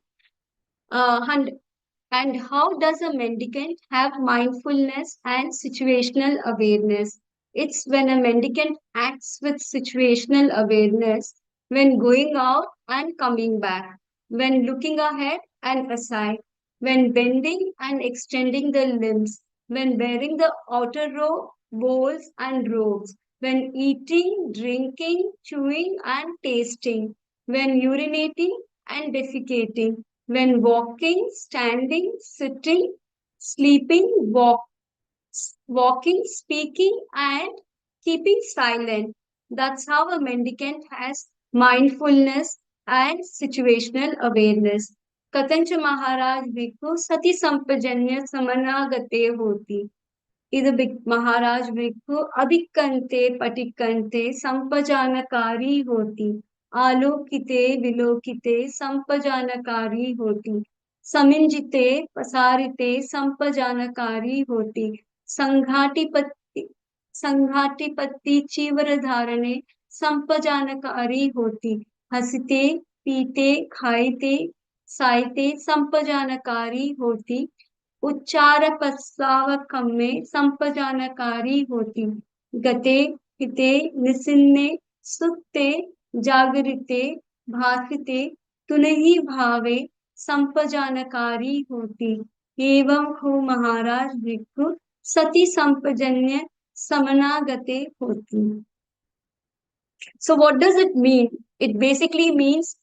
And how does a mendicant have mindfulness and situational awareness? It's when a mendicant acts with situational awareness, when going out and coming back, when looking ahead and aside, when bending and extending the limbs, when wearing the outer robe, bowls, and robes, when eating, drinking, chewing, and tasting, when urinating and defecating, when walking, standing, sitting, sleeping, walking, speaking, and keeping silent. That's how a mendicant has mindfulness and situational awareness. Katancha Maharaj Bhikkhu Sati Sampajanya Samanagate Hoti. Either Maharaj Bhikkhu Abhikante Patikante Sampajanakari Hoti. आलोकिते विलोकिते संपजानकारी होती समिंजिते पसारिते संपजानकारी होती संघाटिपत्ति संघाटिपत्ति चीवर धारणे संपजानकारी होती हंसते पीते खाइते साइते संपजानकारी होती उच्चार प्रस्तावकम में संपजानकारी होती गते हिते निसिन्ने सुत्ते जागरिते भासिते तुनहि भावे संपजानकारी होती एवं हो महाराज भिक्खु सती संपजन्य समनागते होती. So what does it mean? It basically means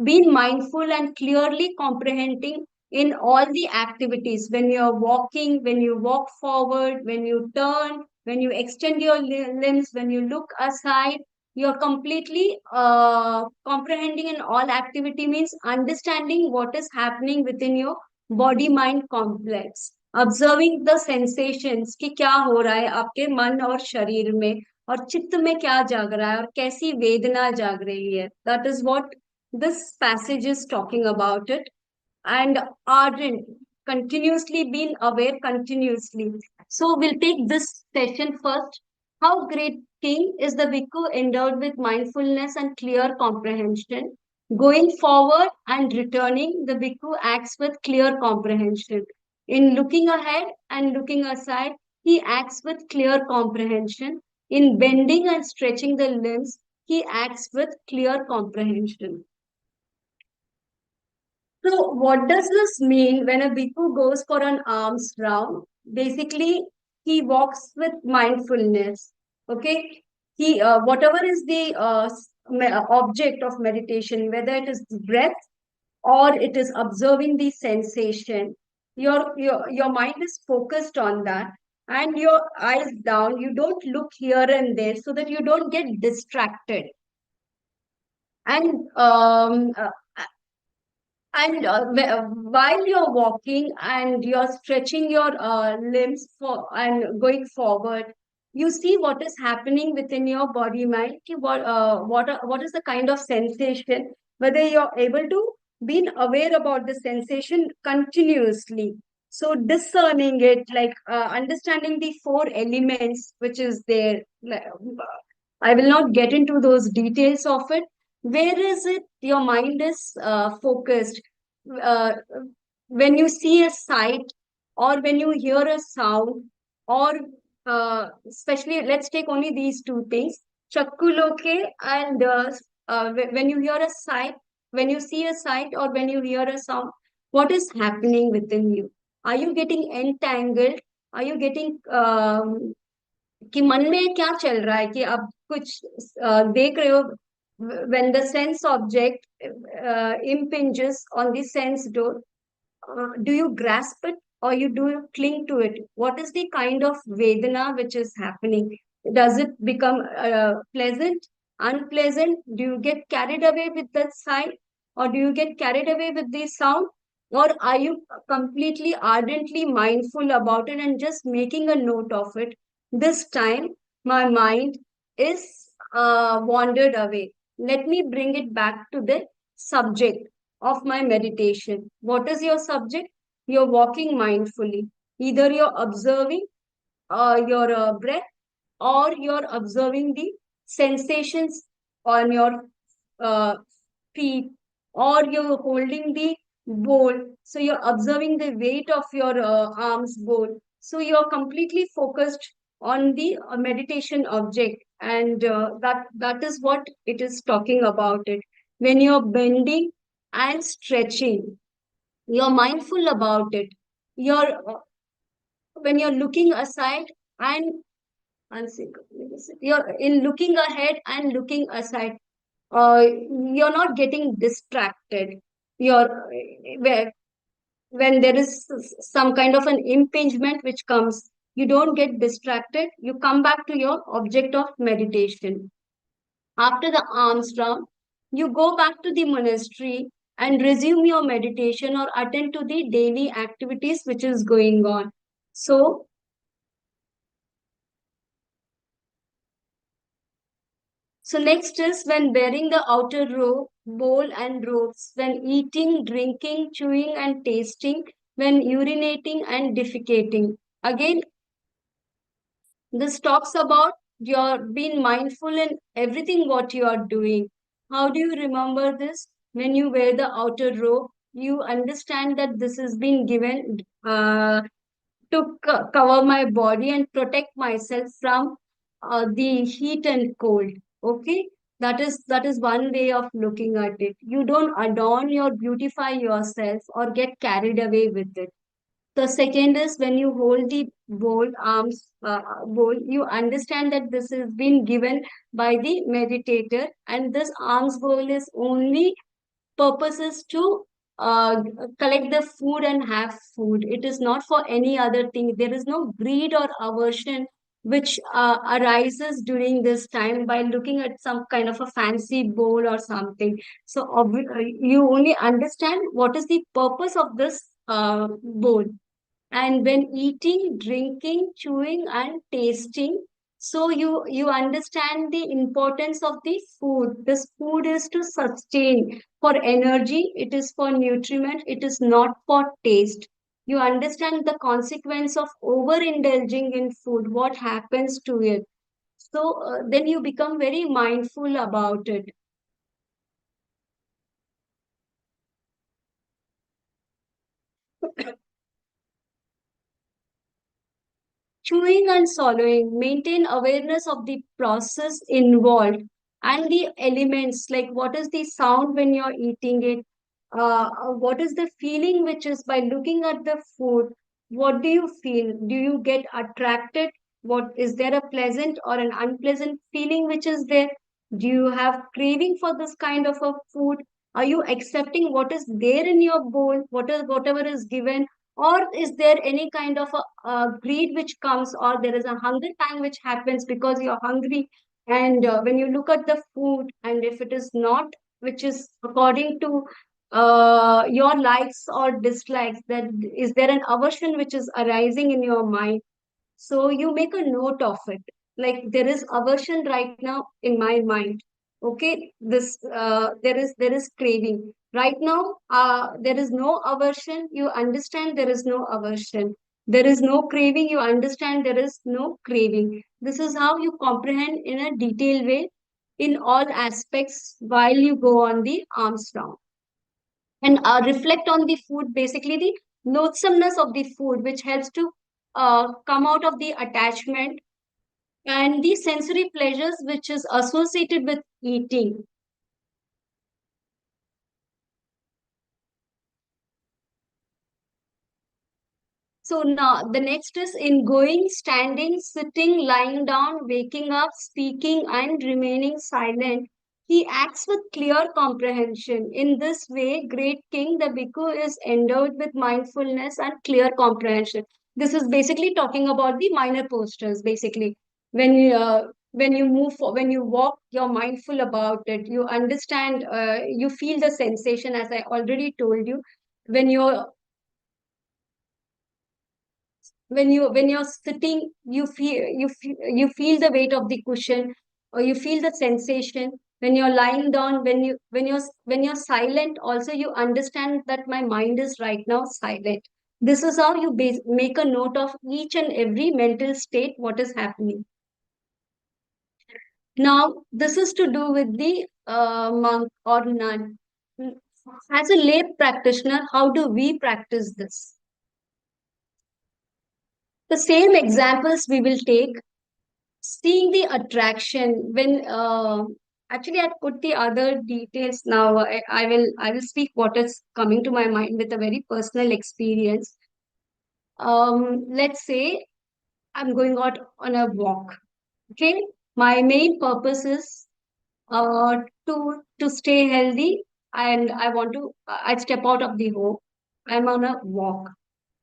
being mindful and clearly comprehending in all the activities. When you're walking, when you walk forward, when you turn, when you extend your limbs, when you look aside, you're completely comprehending in all activity means understanding what is happening within your body mind complex, observing the sensations कि क्या हो रहा है आपके मन और शरीर में और चित्त में क्या जाग रहा है और कैसी वेदना जाग रही है. That is what this passage is talking about it. And ardent, continuously being aware continuously. So we'll take this session first. How great king is the bhikkhu endowed with mindfulness and clear comprehension. Going forward and returning, the bhikkhu acts with clear comprehension. In looking ahead and looking aside, he acts with clear comprehension. In bending and stretching the limbs, he acts with clear comprehension. So, what does this mean when a bhikkhu goes for an alms round? Basically, he walks with mindfulness. Okay, he whatever is the object of meditation, whether it is the breath or it is observing the sensation, your mind is focused on that, and your eyes down. You don't look here and there so that you don't get distracted. And while you're walking and you're stretching your limbs for and going forward, you see what is happening within your body mind. What is the kind of sensation? Whether you're able to be aware about the sensation continuously. So discerning it, like understanding the four elements which is there. I will not get into those details of it. Where is it your mind is focused? uh, when you see a sight or when you hear a sound or especially let's take only these two things, chakku loke and when you hear a sight, when you see a sight, or when you hear a sound, what is happening within you? Are you getting entangled? Are you getting कि मन में क्या चल रहा है कि आप कुछ देख रहे हो? When the sense object impinges on the sense door, do you grasp it or you do you cling to it? What is the kind of vedana which is happening? Does it become pleasant, unpleasant? Do you get carried away with that sight, or do you get carried away with the sound? Or are you completely ardently mindful about it and just making a note of it? This time, my mind is wandered away. Let me bring it back to the subject of my meditation. What is your subject? You're walking mindfully. Either you're observing your breath, or you're observing the sensations on your uh, feet, or you're holding the bowl. So you're observing the weight of your arms bowl. So you're completely focused on the meditation object, and that is what it is talking about it. When you're bending and stretching, you're mindful about it. You're when you're looking aside and you're in looking ahead and looking aside, you're not getting distracted. You're where when there is some kind of an impingement which comes, you don't get distracted. You come back to your object of meditation. After the alms round, you go back to the monastery and resume your meditation or attend to the daily activities which is going on. So, so next is when wearing the outer robe, bowl and robes, when eating, drinking, chewing and tasting, when urinating and defecating. Again, this talks about your being mindful in everything what you are doing. How do you remember this? When you wear the outer robe, you understand that this has been given to cover my body and protect myself from the heat and cold. Okay, that is one way of looking at it. You don't adorn or beautify yourself or get carried away with it. The second is when you hold the bowl, you understand that this has been given by the meditator, and this alms bowl is only purpose is to collect the food and have food. It is not for any other thing. There is no greed or aversion which arises during this time by looking at some kind of a fancy bowl or something. So you only understand what is the purpose of this bowl. And when eating, drinking, chewing and tasting, so you understand the importance of the food. This food is to sustain for energy, it is for nutriment, it is not for taste. You understand the consequence of overindulging in food, what happens to it. So then you become very mindful about it. Chewing and swallowing, maintain awareness of the process involved and the elements, like what is the sound when you're eating it, what is the feeling which is by looking at the food, what do you feel? Do you get attracted? What is there a pleasant or an unpleasant feeling which is there? Do you have craving for this kind of a food? Are you accepting what is there in your bowl, whatever is given? Or is there any kind of a greed which comes, or there is a hunger time which happens because you're hungry? And when you look at the food, and if it is not, which is according to your likes or dislikes, that is there an aversion which is arising in your mind? So you make a note of it. Like there is aversion right now in my mind. Okay, this there is craving right now. There is no aversion. You understand there is no aversion. There is no craving. You understand there is no craving. This is how you comprehend in a detailed way in all aspects while you go on the arms round and reflect on the food, basically the loathsomeness of the food, which helps to come out of the attachment and the sensory pleasures which is associated with eating. So now the next is in going, standing, sitting, lying down, waking up, speaking, and remaining silent. He acts with clear comprehension. In this way, great king, the bhikkhu is endowed with mindfulness and clear comprehension. This is basically talking about the minor postures. Basically, when you when you walk, you're mindful about it. You understand. You feel the sensation, as I already told you. When you're when you're sitting, you feel the weight of the cushion, or you feel the sensation. When you're lying down, when you're silent, also you understand that my mind is right now silent. This is how you make a note of each and every mental state what is happening. Now this is to do with the monk or nun. As a lay practitioner, how do we practice this? The same examples we will take. Seeing the attraction when actually I put the other details now. I will speak what is coming to my mind with a very personal experience. Let's say I'm going out on a walk. Okay, my main purpose is uh to stay healthy, and I step out of the home. I'm on a walk.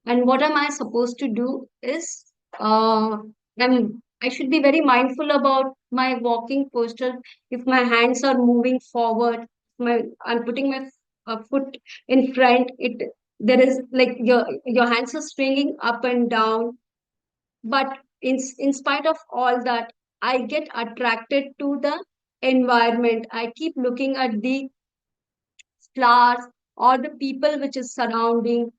And what am I supposed to do is, I should be very mindful about my walking posture. If my hands are moving forward, I'm putting my foot in front. There is like your hands are swinging up and down. But in spite of all that, I get attracted to the environment. I keep looking at the flowers or the people which is surrounding.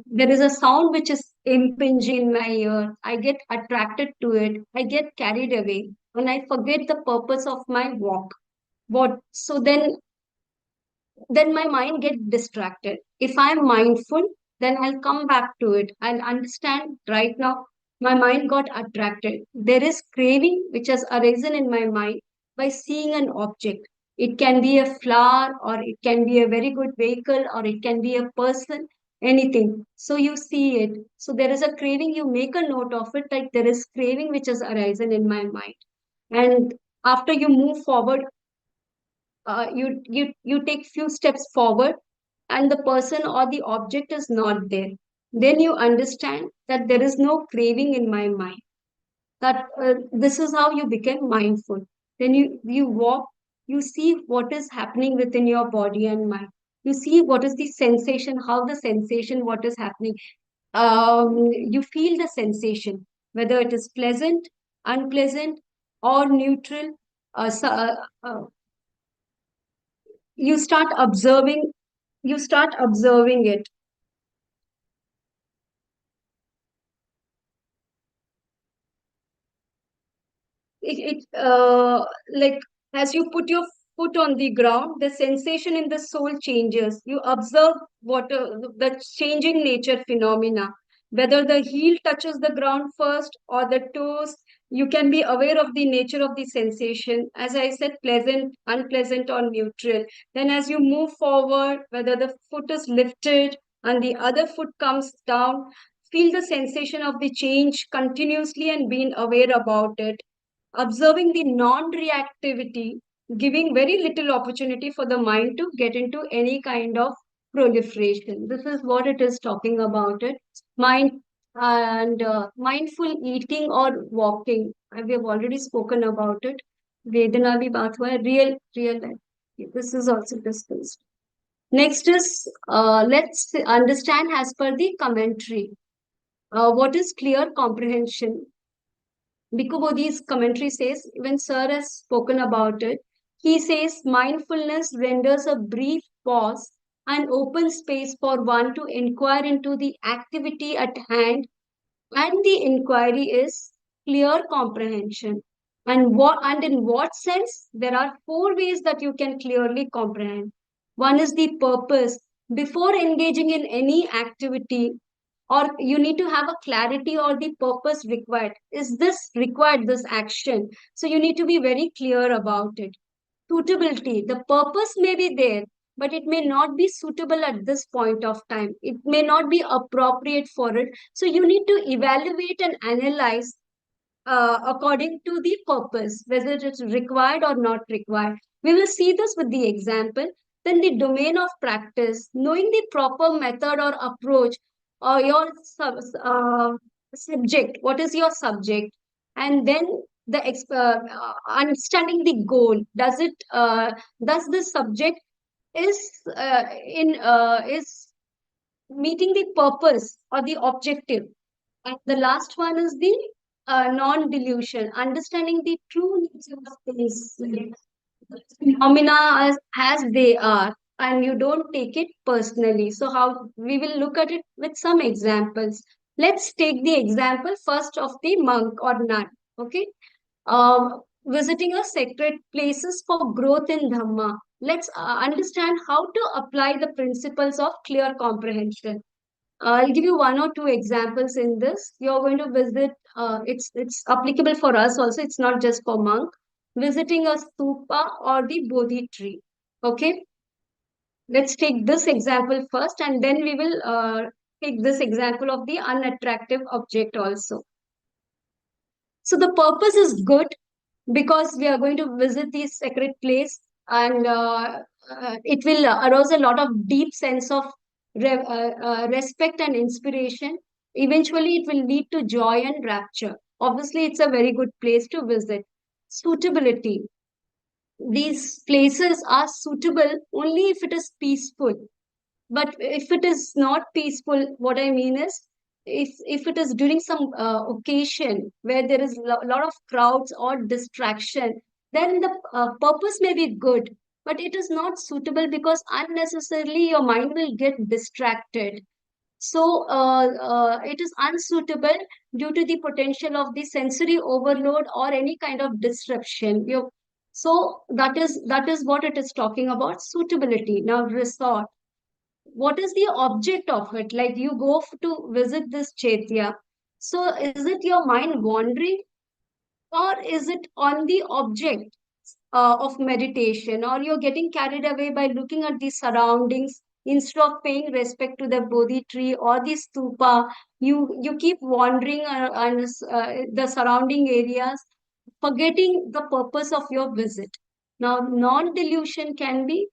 There is a sound which is impinging in my ear. I get attracted to it. I get carried away, and I forget the purpose of my walk. What? So then my mind get distracted. If I'm mindful, then I'll come back to it. I'll understand right now my mind got attracted. There is craving which has arisen in my mind by seeing an object. It can be a flower, or it can be a very good vehicle, or it can be a person, anything. So you see it. So there is a craving, you make a note of it, like there is craving which has arisen in my mind. And after you move forward, you take few steps forward, and the person or the object is not there. Then you understand that there is no craving in my mind. That this is how you become mindful. Then you walk, you see what is happening within your body and mind. You see what is the sensation, how the sensation, what is happening. You feel the sensation, whether it is pleasant, unpleasant, or neutral. Uh, so, uh, you start observing you start observing it. It like, as you put your foot on the ground, the sensation in the soul changes. You observe what the changing nature phenomena, whether the heel touches the ground first or the toes. You can be aware of the nature of the sensation, as I said, pleasant, unpleasant, or neutral. Then as you move forward, whether the foot is lifted and the other foot comes down, feel the sensation of the change continuously and being aware about it. Observing the non-reactivity, giving very little opportunity for the mind to get into any kind of proliferation. This is what it is talking about it. Mind and mindful eating or walking. We have already spoken about it. Vedana bhi baat hua hai, real life. This is also discussed. Next is, let's understand as per the commentary. What is clear comprehension? Bhikkhu Bodhi's commentary says, when Sir has spoken about it, he says mindfulness renders a brief pause and open space for one to inquire into the activity at hand, and the inquiry is clear comprehension. And in what sense? There are four ways that you can clearly comprehend. One is the purpose. Before engaging in any activity, or you need to have a clarity or the purpose required. Is this required, this action? So you need to be very clear about it. Suitability, the purpose may be there, but it may not be suitable at this point of time. It may not be appropriate for it. So you need to evaluate and analyze according to the purpose, whether it's required or not required. We will see this with the example. Then the domain of practice, knowing the proper method or approach, or your subject, what is your subject, and then understanding the goal. Does the subject is in is meeting the purpose or the objective? And the last one is the non-delusion, understanding the true nature of things, like phenomena as they are, and you don't take it personally. So, how we will look at it with some examples. Let's take the example first of the monk or nun. Okay, visiting a sacred places for growth in Dhamma. Let's understand how to apply the principles of clear comprehension. I'll give you one or two examples in this. You're going to visit, it's applicable for us also, it's not just for monk, visiting a stupa or the Bodhi tree. Okay, let's take this example first, and then we will take this example of the unattractive object also. So the purpose is good because we are going to visit the sacred place, and it will arouse a lot of deep sense of respect and inspiration. Eventually it will lead to joy and rapture. Obviously it's a very good place to visit. Suitability, these places are suitable only if it is peaceful. But if it is not peaceful, what I mean is, if it is during some occasion where there is a lot of crowds or distraction, then the purpose may be good, but it is not suitable because unnecessarily your mind will get distracted. So it is unsuitable due to the potential of the sensory overload or any kind of disruption. So that is what it is talking about, suitability. Now, resort, what is the object of it? Like you go to visit this chaitya. So is it your mind wandering, or is it on the object of meditation, or you're getting carried away by looking at the surroundings instead of paying respect to the Bodhi tree or the stupa? You keep wandering on the surrounding areas, forgetting the purpose of your visit. Now, non-delusion can be,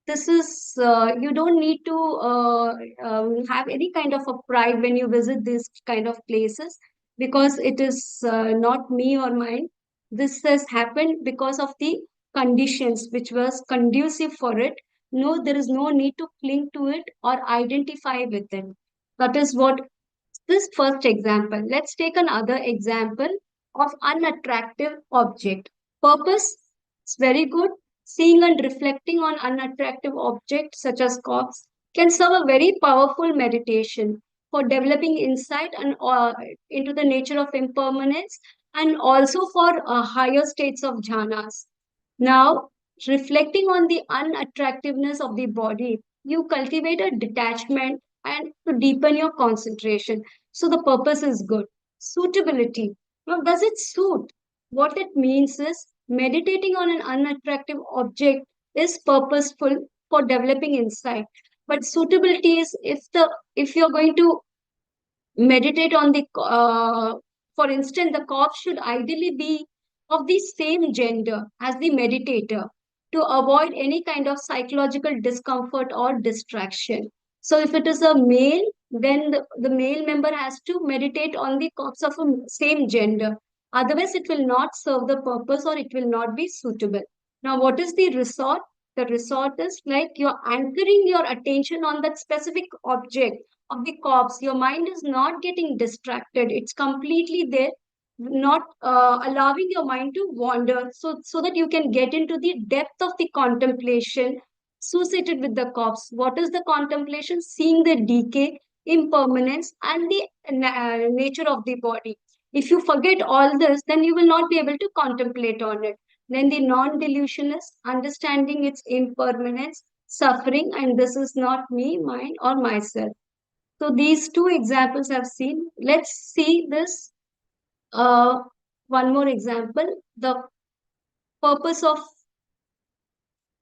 this is you don't need to have any kind of a pride when you visit these kind of places, because it is not me or mine. This has happened because of the conditions which was conducive for it. No, there is no need to cling to it or identify with it. That is what this first example. Let's take another example of unattractive object. Purpose is very good. Seeing and reflecting on unattractive objects such as corpse can serve a very powerful meditation for developing insight and into the nature of impermanence, and also for higher states of jhanas. Now, reflecting on the unattractiveness of the body, you cultivate a detachment and to deepen your concentration. So the purpose is good. Suitability. Now, does it suit? What it means is, meditating on an unattractive object is purposeful for developing insight. But suitability is, if you're going to meditate on the for instance, the corpse should ideally be of the same gender as the meditator to avoid any kind of psychological discomfort or distraction. So if it is a male, then the male member has to meditate on the corpse of a same gender. Otherwise it will not serve the purpose, or it will not be suitable. Now, what is the resort? The resort is like you're anchoring your attention on that specific object of the corpse. Your mind is not getting distracted. It's completely there, not allowing your mind to wander, so that you can get into the depth of the contemplation associated with the corpse. What is the contemplation? Seeing the decay, impermanence, and the nature of the body. If you forget all this, then you will not be able to contemplate on it. Then the non-delusion is understanding its impermanence, suffering, and this is not me, mine, or myself. So these two examples I've seen. Let's see this one more example. The purpose of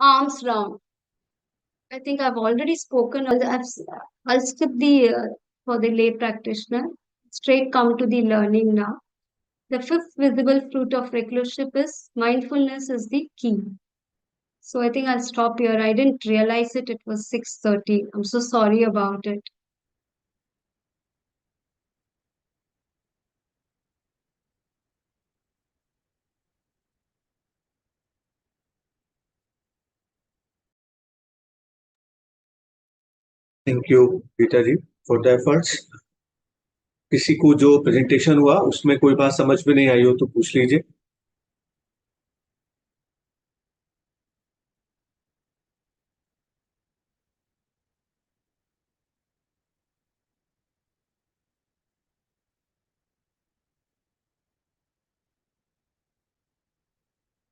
arms round. I think I've already spoken. I'll skip the for the lay practitioner. Straight come to the learning now. The fifth visible fruit of reclusership is mindfulness is the key. So I think I'll stop here. I didn't realize it. It was 6:30. I'm so sorry about it. Thank you Geeta ji for the efforts. किसी को जो presentation हुआ उसमें कोई बात समझ में नहीं आई हो तो पूछ लीजिए।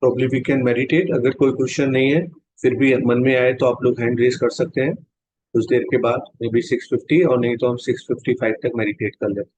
Probably we can meditate. अगर कोई क्वेश्चन नहीं है फिर भी मन में आए तो आप लोग हैंड रेज कर सकते हैं कुछ देर के बाद, मे बी 6:50, और नहीं तो हम 6:55 तक मेडिटेट कर लेते हैं।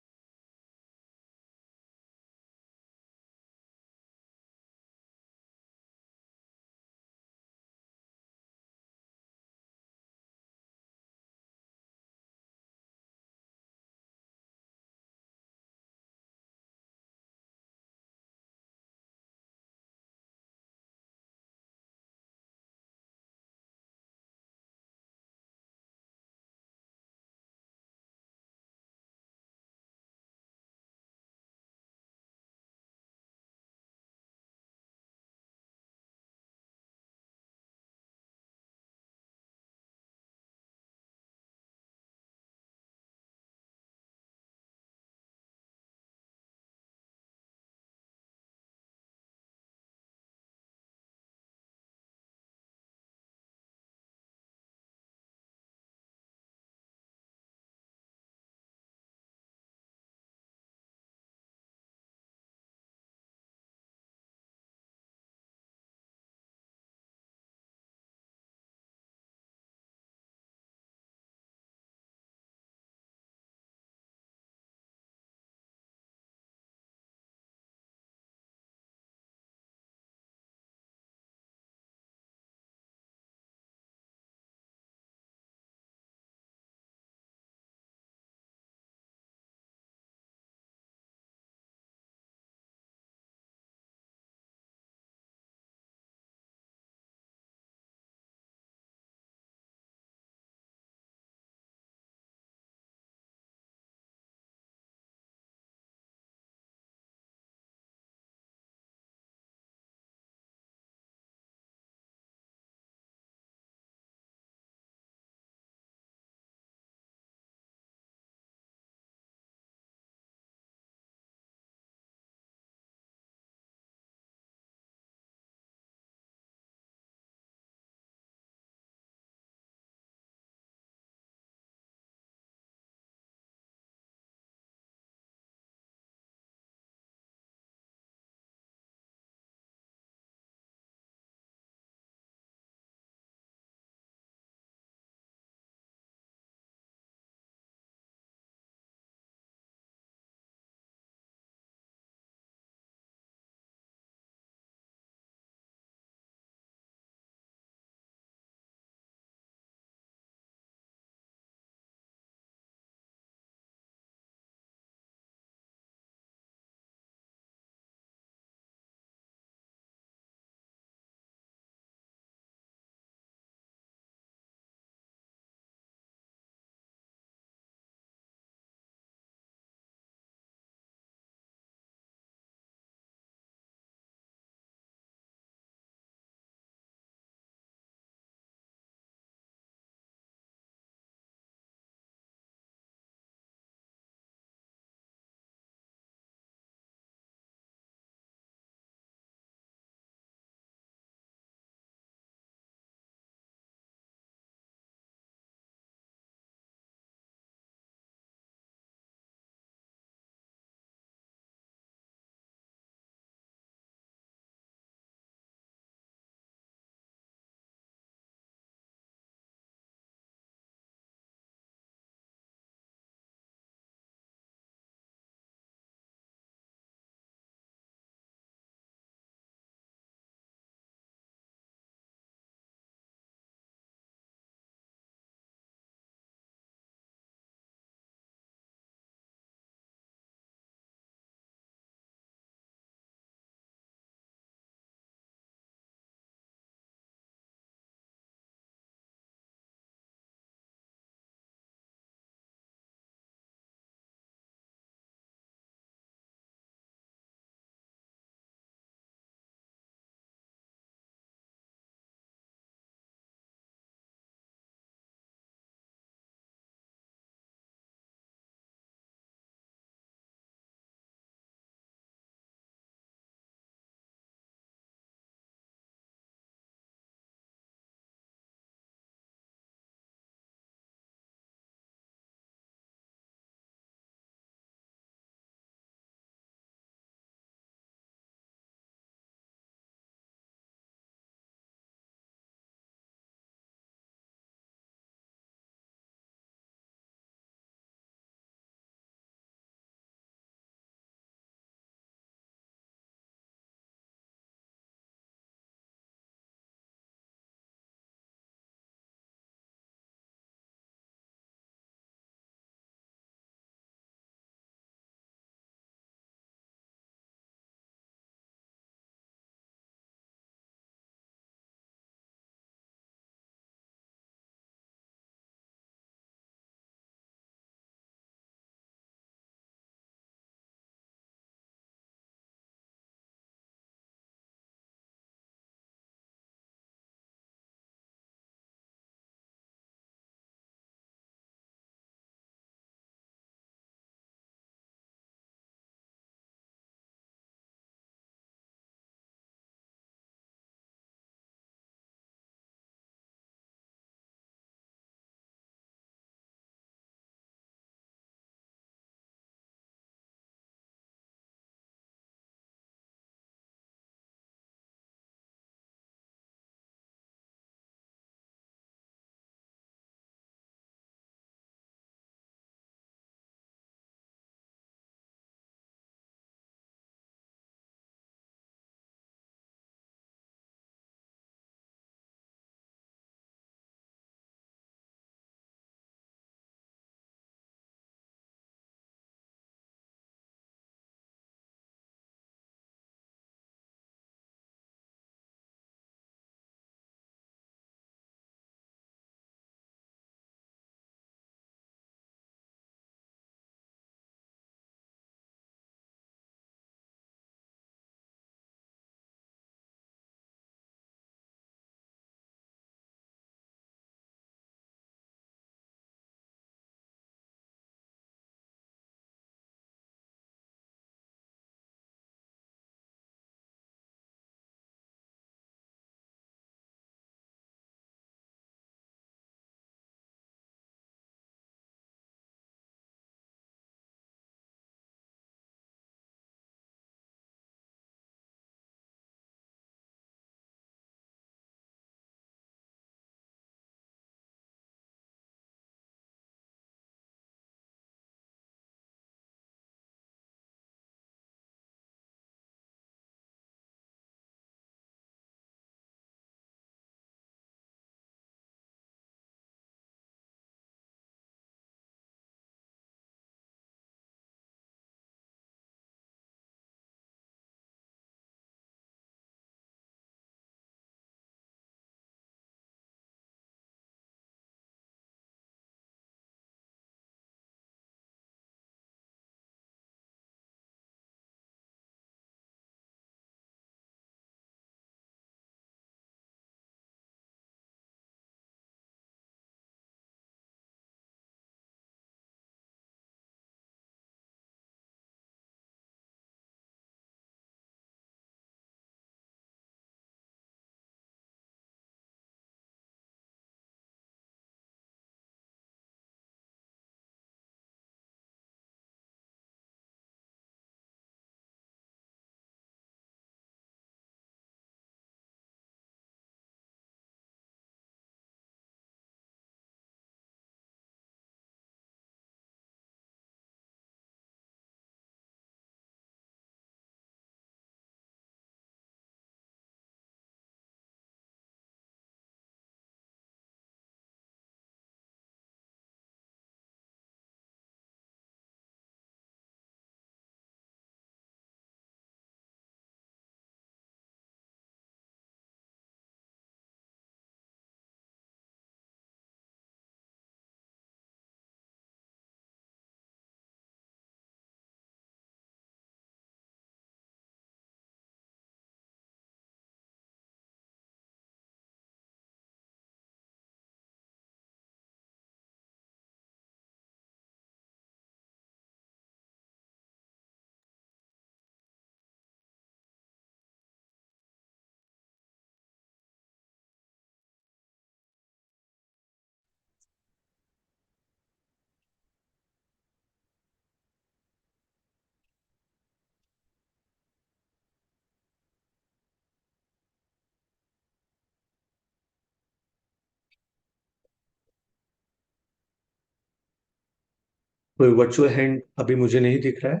कोई वर्चुअल हैंड अभी मुझे नहीं दिख रहा है।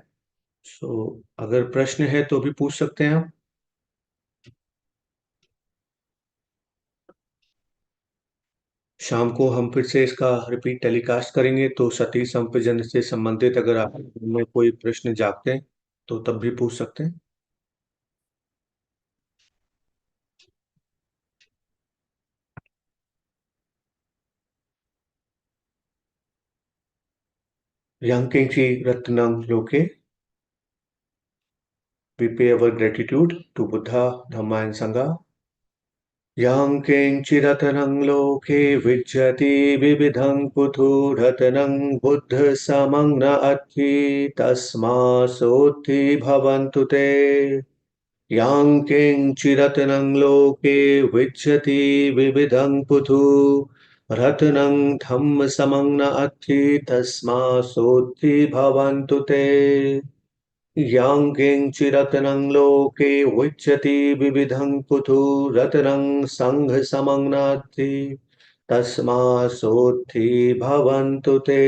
सो अगर प्रश्न है तो भी पूछ सकते हैं आप। शाम को हम फिर से इसका रिपीट टेलीकास्ट करेंगे, तो सती संपजन से संबंधित अगर आप में कोई प्रश्न जागते हैं तो तब भी पूछ सकते हैं। यांकेची रत्नम लोके, we pay our gratitude to Buddha, Dhamma and Sangha. यांकेञ्चिरतनं लोके विज्यति विविधं पुथुरतनं बुद्धसमं न अत्थि तस्मासोत्थि भवन्तु ते। यांकेञ्चिरतनं लोके विज्यति विविधं पुथु रत्नं धम्मसमं न अत्थि तस्मासोत्थि भवन्तु ते। यांकेञ्चिरत्नं लोके विच्यति विविधं पुथु रत्नं सङ्घसमं नास्ति तस्मासोत्थि भवन्तु ते।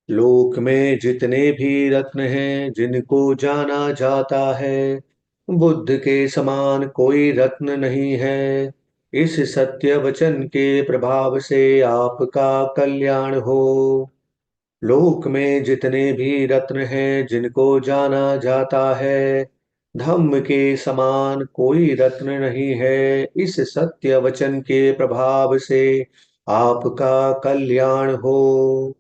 लोक में जितने भी रत्न हैं जिनको जाना जाता है, बुद्ध के समान कोई रत्न नहीं है। इस सत्य वचन के प्रभाव से आपका कल्याण हो। लोक में जितने भी रत्न हैं जिनको जाना जाता है, धम्म के समान कोई रत्न नहीं है। इस सत्य वचन के प्रभाव से आपका कल्याण हो।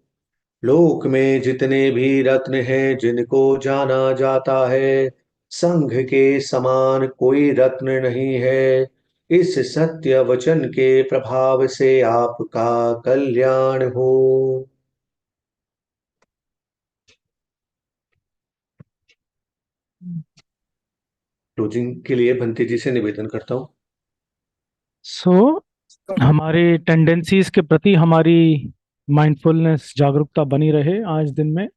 लोक में जितने भी रत्न हैं जिनको जाना जाता है, संघ के समान कोई रत्न नहीं है। इस सत्य वचन के प्रभाव से आपका कल्याण हो। क्लोजिंग के लिए बंटी जी से निवेदन करता हूँ। सो हमारी टेंडेंसीज के प्रति हमारी माइंडफुलनेस, जागरूकता बनी रहे आज दिन में।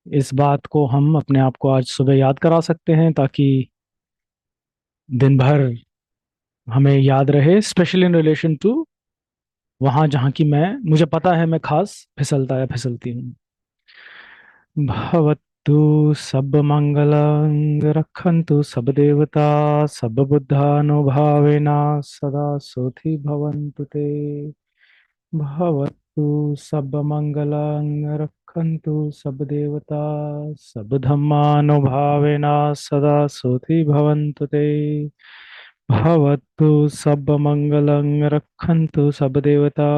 इस बात को हम अपने आप को आज सुबह याद करा सकते हैं ताकि दिन भर हमें याद रहे, स्पेशली इन रिलेशन टू वहाँ जहाँ की मुझे पता है मैं खास फिसलता या फिसलती हूँ। भवतु सब मंगलं रक्षन्तु सब देवता सब बुद्धानुभावेना सदा सुखी भवन्तु ते। भवतु सब मंगलं रक्षन्तु सब देवता सब धम्मानुभावेना सदा सुखी भवन्तु ते। भवतु सब मंगलं रक्षन्तु सब देवता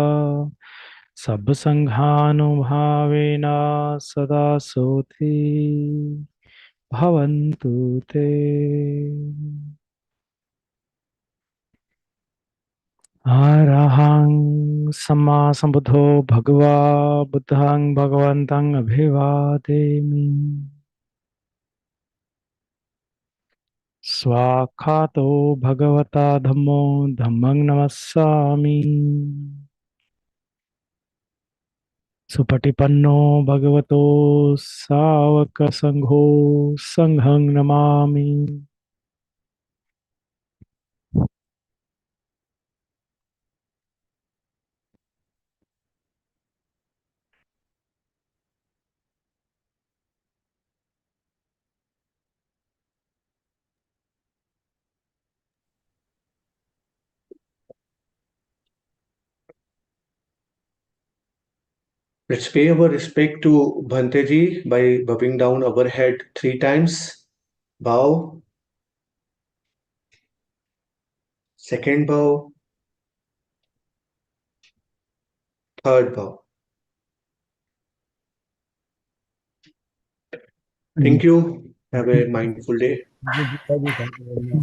सब संघानुभावेना सदा सुखी भवन्तु ते। अरहं सम्मा सम्बुद्धो भगवा बुद्धं भगवन्तं अभिवादेमि। स्वाक्षातो भगवता धम्मो धम्मं नमस्सामि। सुपटिपन्नो भगवतो सावक संघो संघं Namami. Let's pay our respect to Bhante ji by bowing down our head 3 times. Bow. Second bow. Third bow. Thank you. Have a mindful day.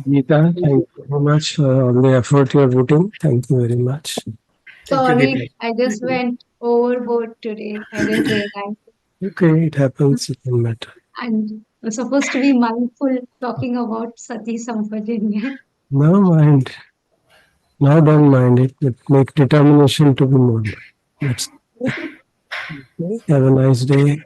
Geeta, thank you very much for all the effort you are putting. Thank you very much. Sorry, I just went overboard today. I didn't realize. Okay, it happens. It doesn't matter. I'm supposed to be mindful talking about Sati Sampajanya. Now mind. Now don't mind it. But make determination to be more. That's. Okay. Have a nice day.